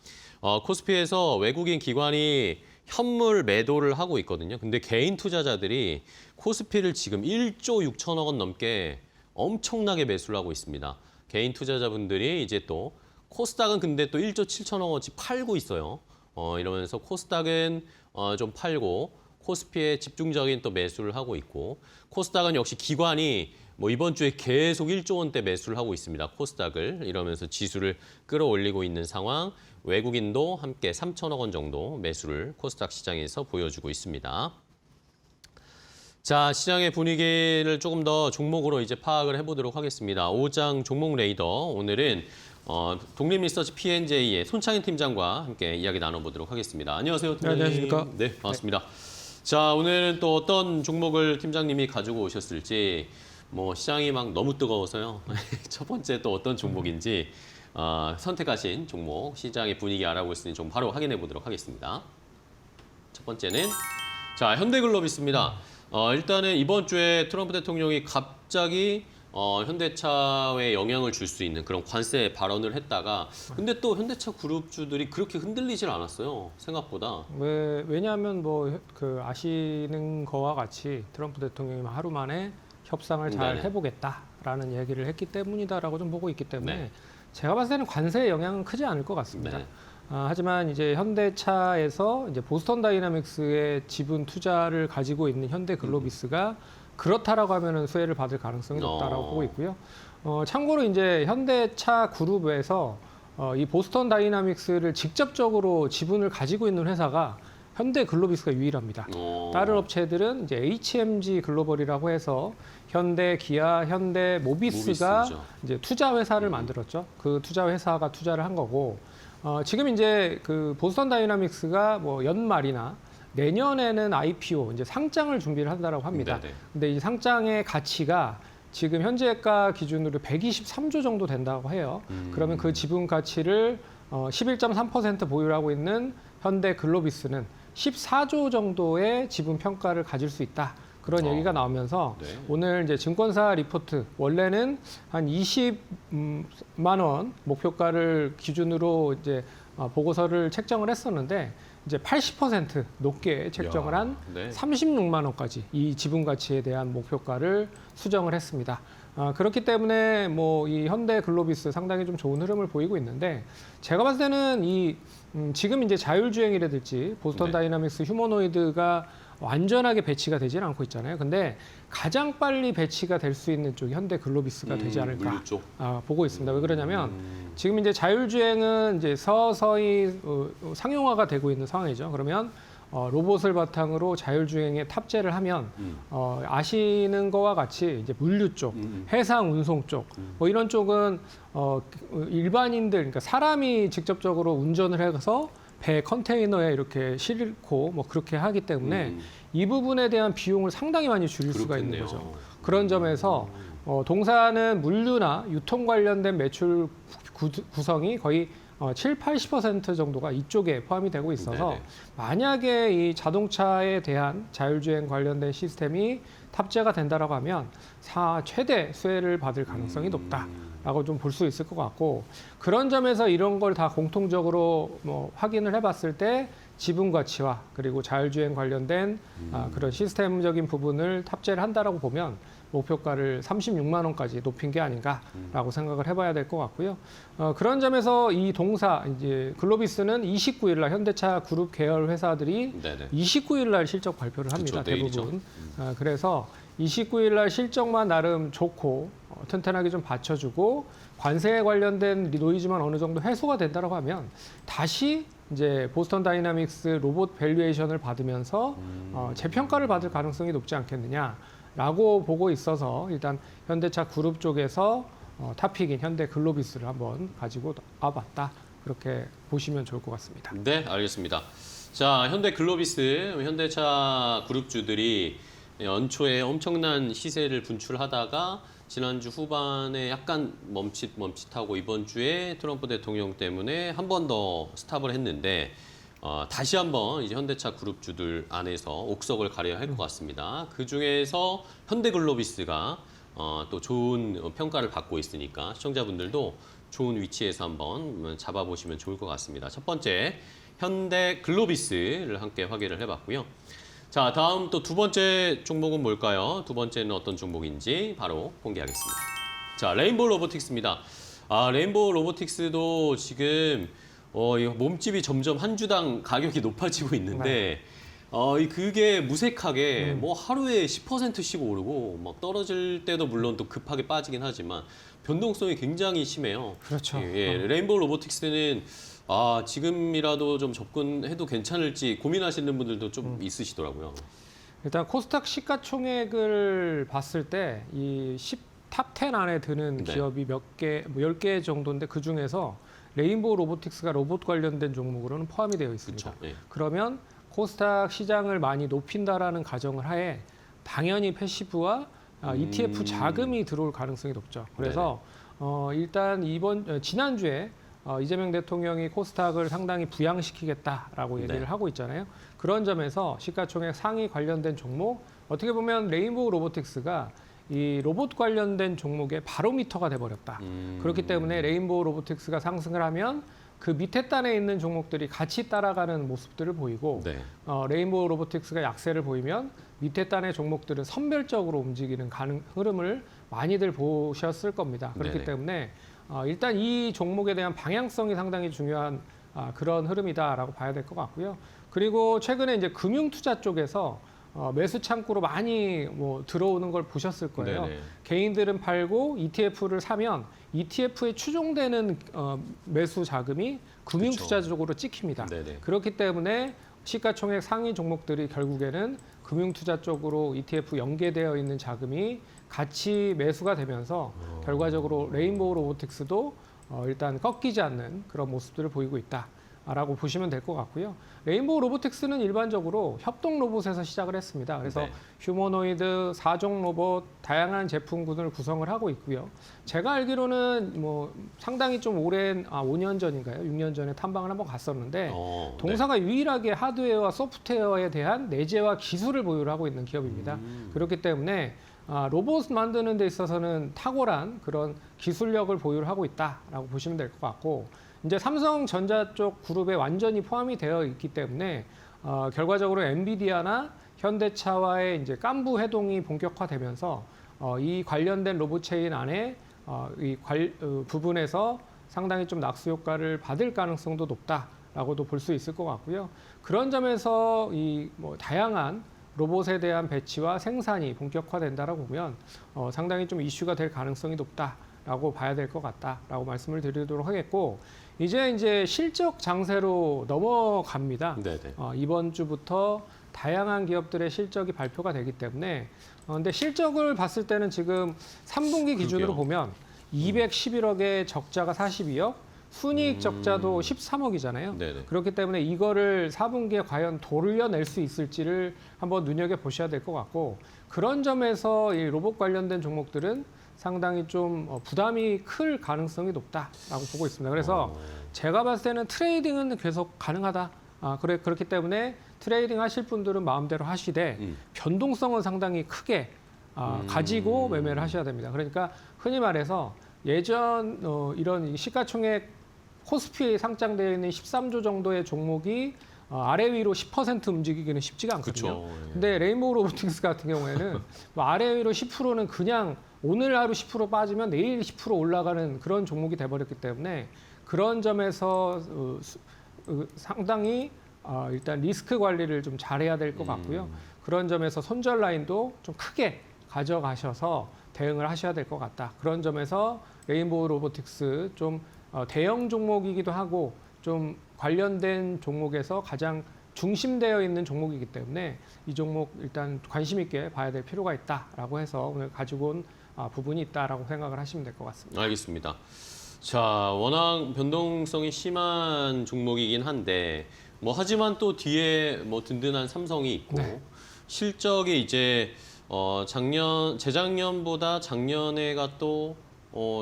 코스피에서 외국인 기관이 현물 매도를 하고 있거든요. 근데 개인 투자자들이 코스피를 지금 1조 6천억 원 넘게 엄청나게 매수를 하고 있습니다. 개인 투자자분들이 이제 또 코스닥은 근데 또 1조 7천억 원치 팔고 있어요. 이러면서 코스닥은 좀 팔고 코스피에 집중적인 또 매수를 하고 있고 코스닥은 역시 기관이 이번 주에 계속 1조 원대 매수를 하고 있습니다. 코스닥을 이러면서 지수를 끌어올리고 있는 상황. 외국인도 함께 3천억 원 정도 매수를 코스닥 시장에서 보여주고 있습니다. 자, 시장의 분위기를 조금 더 종목으로 이제 파악을 해보도록 하겠습니다. 5장 종목 레이더 오늘은 독립리서치 P&J의 손창인 팀장과 함께 이야기 나눠보도록 하겠습니다. 안녕하세요, 팀장님. 네, 안녕하십니까. 네, 반갑습니다. 자, 오늘은 또 어떤 종목을 팀장님이 가지고 오셨을지 시장이 막 너무 뜨거워서요. 첫 번째 또 어떤 종목인지 선택하신 종목, 시장의 분위기 알아볼 수 있는 종목 바로 확인해 보도록 하겠습니다. 첫 번째는 자, 현대글로비스입니다. 일단은 이번 주에 트럼프 대통령이 갑자기 현대차에 영향을 줄 수 있는 그런 관세 발언을 했다가 근데 또 현대차 그룹주들이 그렇게 흔들리질 않았어요. 생각보다. 왜냐하면 아시는 거와 같이 트럼프 대통령이 하루 만에 협상을 잘 네네. 해보겠다라는 얘기를 했기 때문이다라고 좀 보고 있기 때문에 네. 제가 봤을 때는 관세의 영향은 크지 않을 것 같습니다. 네. 하지만 이제 현대차에서 이제 보스턴 다이나믹스의 지분 투자를 가지고 있는 현대글로비스가 그렇다라고 하면은 수혜를 받을 가능성이 높다라고 보고 있고요. 참고로 이제 현대차 그룹에서 이 보스턴 다이나믹스를 직접적으로 지분을 가지고 있는 회사가 현대글로비스가 유일합니다. 다른 업체들은 이제 HMG 글로벌이라고 해서 현대, 기아, 현대, 모비스가 모비스죠. 이제 투자 회사를 만들었죠. 그 투자 회사가 투자를 한 거고 지금 이제 그 보스턴 다이나믹스가 연말이나 내년에는 IPO 이제 상장을 준비를 한다라고 합니다. 네네. 근데 이 상장의 가치가 지금 현재가 기준으로 123조 정도 된다고 해요. 그러면 그 지분 가치를 11.3% 보유하고 있는 현대글로비스는 14조 정도의 지분 평가를 가질 수 있다. 그런 얘기가 나오면서 네. 오늘 이제 증권사 리포트 원래는 한 20만 원 목표가를 기준으로 이제 보고서를 책정을 했었는데 이제 80% 높게 책정을 한 네. 36만 원까지 이 지분 가치에 대한 목표가를 수정을 했습니다. 그렇기 때문에 이 현대글로비스 상당히 좀 좋은 흐름을 보이고 있는데 제가 봤을 때는 지금 이제 자율주행이라든지 보스턴 네. 다이나믹스 휴머노이드가 완전하게 배치가 되지는 않고 있잖아요. 근데 가장 빨리 배치가 될 수 있는 쪽이 현대글로비스가 되지 않을까 물류 쪽. 보고 있습니다. 왜 그러냐면 지금 이제 자율주행은 이제 서서히 상용화가 되고 있는 상황이죠. 그러면 로봇을 바탕으로 자율주행에 탑재를 하면 아시는 거와 같이 이제 물류 쪽, 해상 운송 쪽, 뭐 이런 쪽은 일반인들, 그러니까 사람이 직접적으로 운전을 해서 배 컨테이너에 이렇게 싣고 뭐 그렇게 하기 때문에 이 부분에 대한 비용을 상당히 많이 줄일 수가 있는 그렇겠네요. 거죠. 그런 점에서 동사는 물류나 유통 관련된 매출 구성이 거의 7, 80% 정도가 이쪽에 포함이 되고 있어서 네네. 만약에 이 자동차에 대한 자율주행 관련된 시스템이 탑재가 된다라고 하면 최대 수혜를 받을 가능성이 높다라고 좀 볼 수 있을 것 같고, 그런 점에서 이런 걸 다 공통적으로 뭐 확인을 해봤을 때 지분 가치와 그리고 자율주행 관련된 그런 시스템적인 부분을 탑재를 한다라고 보면 목표가를 36만 원까지 높인 게 아닌가라고 생각을 해봐야 될 것 같고요. 그런 점에서 이 동사 이제 글로비스는 29일 날 현대차 그룹 계열 회사들이 네네. 29일 날 실적 발표를 합니다. 그쵸, 내일이죠. 대부분. 그래서 29일 날 실적만 나름 좋고 튼튼하게 좀 받쳐주고 관세에 관련된 노이즈만 어느 정도 해소가 된다라고 하면 다시 이제 보스턴 다이나믹스 로봇 밸류에이션을 받으면서 재평가를 받을 가능성이 높지 않겠느냐라고 보고 있어서 일단 현대차 그룹 쪽에서 탑픽인 현대 글로비스를 한번 가지고 와봤다. 그렇게 보시면 좋을 것 같습니다. 네, 알겠습니다. 자, 현대 글로비스, 현대차 그룹주들이 연초에 엄청난 시세를 분출하다가 지난주 후반에 약간 멈칫하고 이번 주에 트럼프 대통령 때문에 한 번 더 스탑을 했는데 다시 한번 이제 현대차 그룹주들 안에서 옥석을 가려야 할 것 같습니다. 그 중에서 현대글로비스가 또 좋은 평가를 받고 있으니까 시청자분들도 좋은 위치에서 한번 잡아보시면 좋을 것 같습니다. 첫 번째 현대글로비스를 함께 확인을 해봤고요. 자, 다음 또 두 번째 종목은 뭘까요? 두 번째는 어떤 종목인지 바로 공개하겠습니다. 자, 레인보우 로보틱스입니다. 레인보우 로보틱스도 지금 이 몸집이 점점 한 주당 가격이 높아지고 있는데 그게 무색하게 뭐 하루에 10%씩 오르고 막 떨어질 때도 물론 또 급하게 빠지긴 하지만 변동성이 굉장히 심해요. 그렇죠. 레인보우 로보틱스는 지금이라도 좀 접근해도 괜찮을지 고민하시는 분들도 좀 있으시더라고요. 일단 코스닥 시가총액을 봤을 때 이 탑 10 안에 드는 네. 기업이 몇 개, 뭐 10개 정도인데 그 중에서 레인보우 로보틱스가 로봇 관련된 종목으로는 포함이 되어 있습니다. 그렇죠. 예. 그러면 코스닥 시장을 많이 높인다라는 가정을 하에 당연히 패시브와 ETF 자금이 들어올 가능성이 높죠. 그래서 일단 지난주에 이재명 대통령이 코스닥을 상당히 부양시키겠다라고 얘기를 네. 하고 있잖아요. 그런 점에서 시가총액 상위 관련된 종목, 어떻게 보면 레인보우 로보틱스가 이 로봇 관련된 종목의 바로미터가 돼버렸다. 그렇기 때문에 레인보우 로보틱스가 상승을 하면 그 밑에 단에 있는 종목들이 같이 따라가는 모습들을 보이고 네. 레인보우 로보틱스가 약세를 보이면 밑에 단의 종목들은 선별적으로 움직이는 흐름을 많이들 보셨을 겁니다. 그렇기 네네. 때문에 일단 이 종목에 대한 방향성이 상당히 중요한 그런 흐름이다라고 봐야 될 것 같고요. 그리고 최근에 이제 금융투자 쪽에서 매수 창구로 많이 들어오는 걸 보셨을 거예요. 네네. 개인들은 팔고 ETF를 사면 ETF에 추종되는 매수 자금이 금융투자 쪽으로 찍힙니다. 네네. 그렇기 때문에 시가총액 상위 종목들이 결국에는 금융투자 쪽으로 ETF 연계되어 있는 자금이 같이 매수가 되면서 결과적으로 레인보우 로보틱스도 일단 꺾이지 않는 그런 모습들을 보이고 있다라고 보시면 될 것 같고요. 레인보우 로보틱스는 일반적으로 협동 로봇에서 시작을 했습니다. 그래서 네. 휴머노이드, 4종 로봇, 다양한 제품군을 구성을 하고 있고요. 제가 알기로는 상당히 좀 오랜 5년 전인가요? 6년 전에 탐방을 한번 갔었는데 동사가 유일하게 하드웨어와 소프트웨어에 대한 내재와 기술을 보유를 하고 있는 기업입니다. 그렇기 때문에 로봇 만드는 데 있어서는 탁월한 그런 기술력을 보유를 하고 있다라고 보시면 될 것 같고, 이제 삼성전자 쪽 그룹에 완전히 포함이 되어 있기 때문에 결과적으로 엔비디아나 현대차와의 이제 깐부 회동이 본격화되면서 이 관련된 로봇 체인 안에 부분에서 상당히 좀 낙수 효과를 받을 가능성도 높다라고도 볼 수 있을 것 같고요. 그런 점에서 다양한 로봇에 대한 배치와 생산이 본격화된다라고 보면 상당히 좀 이슈가 될 가능성이 높다. 라고 봐야 될 것 같다라고 말씀을 드리도록 하겠고, 이제 실적 장세로 넘어갑니다. 네네. 이번 주부터 다양한 기업들의 실적이 발표가 되기 때문에, 근데 실적을 봤을 때는 지금 3분기 기준으로 그러게요. 보면 211억의 적자가 42억, 순이익 적자도 13억이잖아요. 네네. 그렇기 때문에 이거를 4분기에 과연 돌려낼 수 있을지를 한번 눈여겨보셔야 될 것 같고, 그런 점에서 이 로봇 관련된 종목들은 상당히 좀 부담이 클 가능성이 높다라고 보고 있습니다. 그래서 제가 봤을 때는 트레이딩은 계속 가능하다. 그렇기 때문에 트레이딩 하실 분들은 마음대로 하시되 변동성은 상당히 크게 가지고 매매를 하셔야 됩니다. 그러니까 흔히 말해서 예전 이런 시가총액 코스피에 상장되어 있는 13조 정도의 종목이 아래 위로 10% 움직이기는 쉽지가 않거든요. 그쵸. 예. 근데 레인보우 로보틱스 같은 경우에는 뭐 아래 위로 10%는 그냥 오늘 하루 10% 빠지면 내일 10% 올라가는 그런 종목이 돼버렸기 때문에 그런 점에서 상당히 일단 리스크 관리를 좀 잘해야 될 것 같고요. 그런 점에서 손절 라인도 좀 크게 가져가셔서 대응을 하셔야 될 것 같다. 그런 점에서 레인보우 로보틱스 좀 대형 종목이기도 하고 좀 관련된 종목에서 가장 중심되어 있는 종목이기 때문에 이 종목 일단 관심 있게 봐야 될 필요가 있다라고 해서 오늘 가지고 온 부분이 있다라고 생각을 하시면 될 것 같습니다. 알겠습니다. 자, 워낙 변동성이 심한 종목이긴 한데 하지만 또 뒤에 든든한 삼성이 있고 네. 실적이 이제 재작년보다 작년에가 또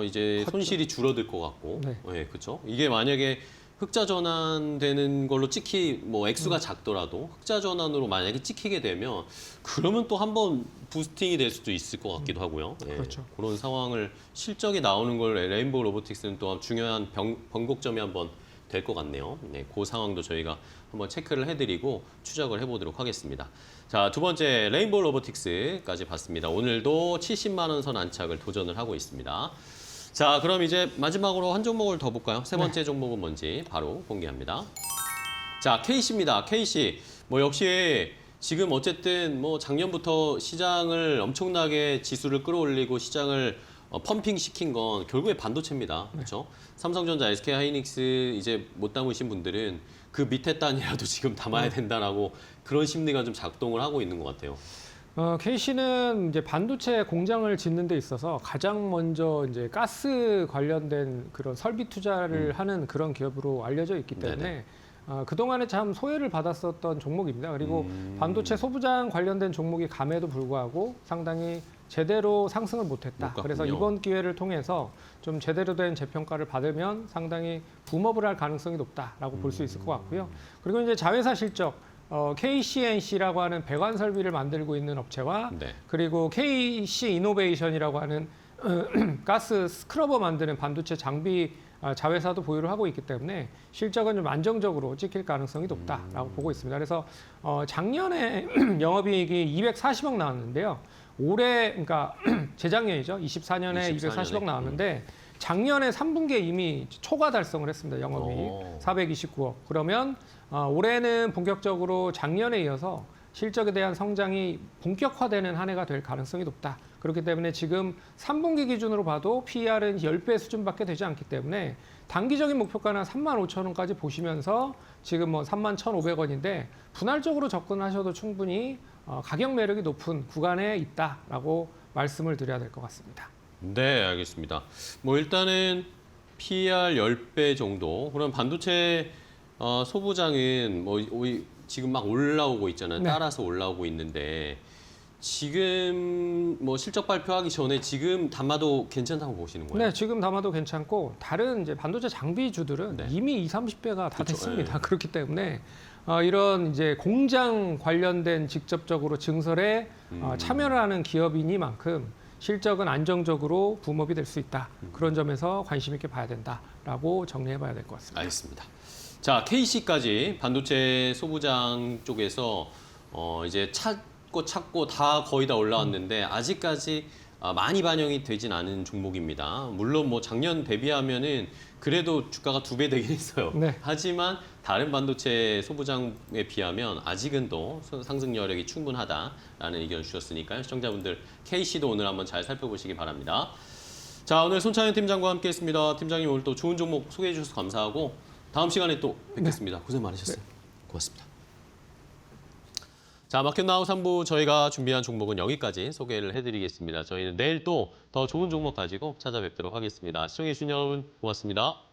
이제 컸죠. 손실이 줄어들 것 같고, 네. 그렇죠. 이게 만약에 흑자 전환되는 걸로 액수가 작더라도 흑자 전환으로 만약에 찍히게 되면 그러면 또 한번 부스팅이 될 수도 있을 것 같기도 하고요. 그렇죠. 그런 상황을 실적이 나오는 걸 레인보우 로보틱스는 또한 중요한 번곡점이 한번 될 것 같네요. 네, 그 상황도 저희가 한번 체크를 해드리고 추적을 해보도록 하겠습니다. 자, 두 번째 레인보우 로보틱스까지 봤습니다. 오늘도 70만 원 선 안착을 도전을 하고 있습니다. 자, 그럼 이제 마지막으로 한 종목을 더 볼까요? 세 번째 종목은 뭔지 바로 공개합니다. 자, KC입니다. KC. 역시 지금 어쨌든 작년부터 시장을 엄청나게 지수를 끌어올리고 시장을 펌핑 시킨 건 결국에 반도체입니다. 그렇죠? 삼성전자, SK하이닉스 이제 못 담으신 분들은 그 밑에 단이라도 지금 담아야 된다라고 그런 심리가 좀 작동을 하고 있는 것 같아요. KC는 이제 반도체 공장을 짓는 데 있어서 가장 먼저 이제 가스 관련된 그런 설비 투자를 하는 그런 기업으로 알려져 있기 때문에 그동안에 참 소외를 받았었던 종목입니다. 그리고 반도체 소부장 관련된 종목이 감에도 불구하고 상당히 제대로 상승을 못했다. 그래서 이번 기회를 통해서 좀 제대로 된 재평가를 받으면 상당히 붐업을 할 가능성이 높다라고 볼 수 있을 것 같고요. 그리고 이제 자회사 실적 KCNC라고 하는 배관 설비를 만들고 있는 업체와 네. 그리고 KC 이노베이션이라고 하는 가스 스크러버 만드는 반도체 장비 자회사도 보유를 하고 있기 때문에 실적은 좀 안정적으로 찍힐 가능성이 높다라고 보고 있습니다. 그래서 작년에 영업이익이 240억 나왔는데요. 올해 그러니까 재작년이죠. 24년에 240억 나왔는데 작년에 3분기에 이미 초과 달성을 했습니다. 영업이익 429억. 그러면 올해는 본격적으로 작년에 이어서 실적에 대한 성장이 본격화되는 한 해가 될 가능성이 높다. 그렇기 때문에 지금 3분기 기준으로 봐도 PER은 10배 수준밖에 되지 않기 때문에 단기적인 목표가는 35,000원까지 보시면서 지금 31,500원인데 분할적으로 접근하셔도 충분히 가격 매력이 높은 구간에 있다라고 말씀을 드려야 될 것 같습니다. 네, 알겠습니다. 일단은 PER 10배 정도. 그럼 반도체 소부장은 지금 막 올라오고 있잖아요. 네. 따라서 올라오고 있는데 지금 실적 발표하기 전에 지금 담아도 괜찮다고 보시는 거예요? 네, 지금 담아도 괜찮고 다른 이제 반도체 장비주들은 네. 이미 20, 30배가 다 그쵸, 됐습니다. 네. 그렇기 때문에 이런 이제 공장 관련된 직접적으로 증설에 참여를 하는 기업이니만큼 실적은 안정적으로 붐업이 될 수 있다. 그런 점에서 관심 있게 봐야 된다라고 정리해봐야 될 것 같습니다. 알겠습니다. 자, KC까지 반도체 소부장 쪽에서 이제 찾고 다 거의 다 올라왔는데 아직까지 많이 반영이 되진 않은 종목입니다. 물론 작년 대비하면은 그래도 주가가 2배 되긴 했어요. 네. 하지만 다른 반도체 소부장에 비하면 아직은 또 상승 여력이 충분하다라는 의견을 주셨으니까요. 시청자분들 KC도 오늘 한번 잘 살펴보시기 바랍니다. 자, 오늘 손창현 팀장과 함께했습니다. 팀장님 오늘 또 좋은 종목 소개해 주셔서 감사하고 다음 시간에 또 뵙겠습니다. 고생 많으셨어요. 고맙습니다. 자, 마켓 나우 3부 저희가 준비한 종목은 여기까지 소개를 해드리겠습니다. 저희는 내일 또 더 좋은 종목 가지고 찾아뵙도록 하겠습니다. 시청해 주신 여러분 고맙습니다.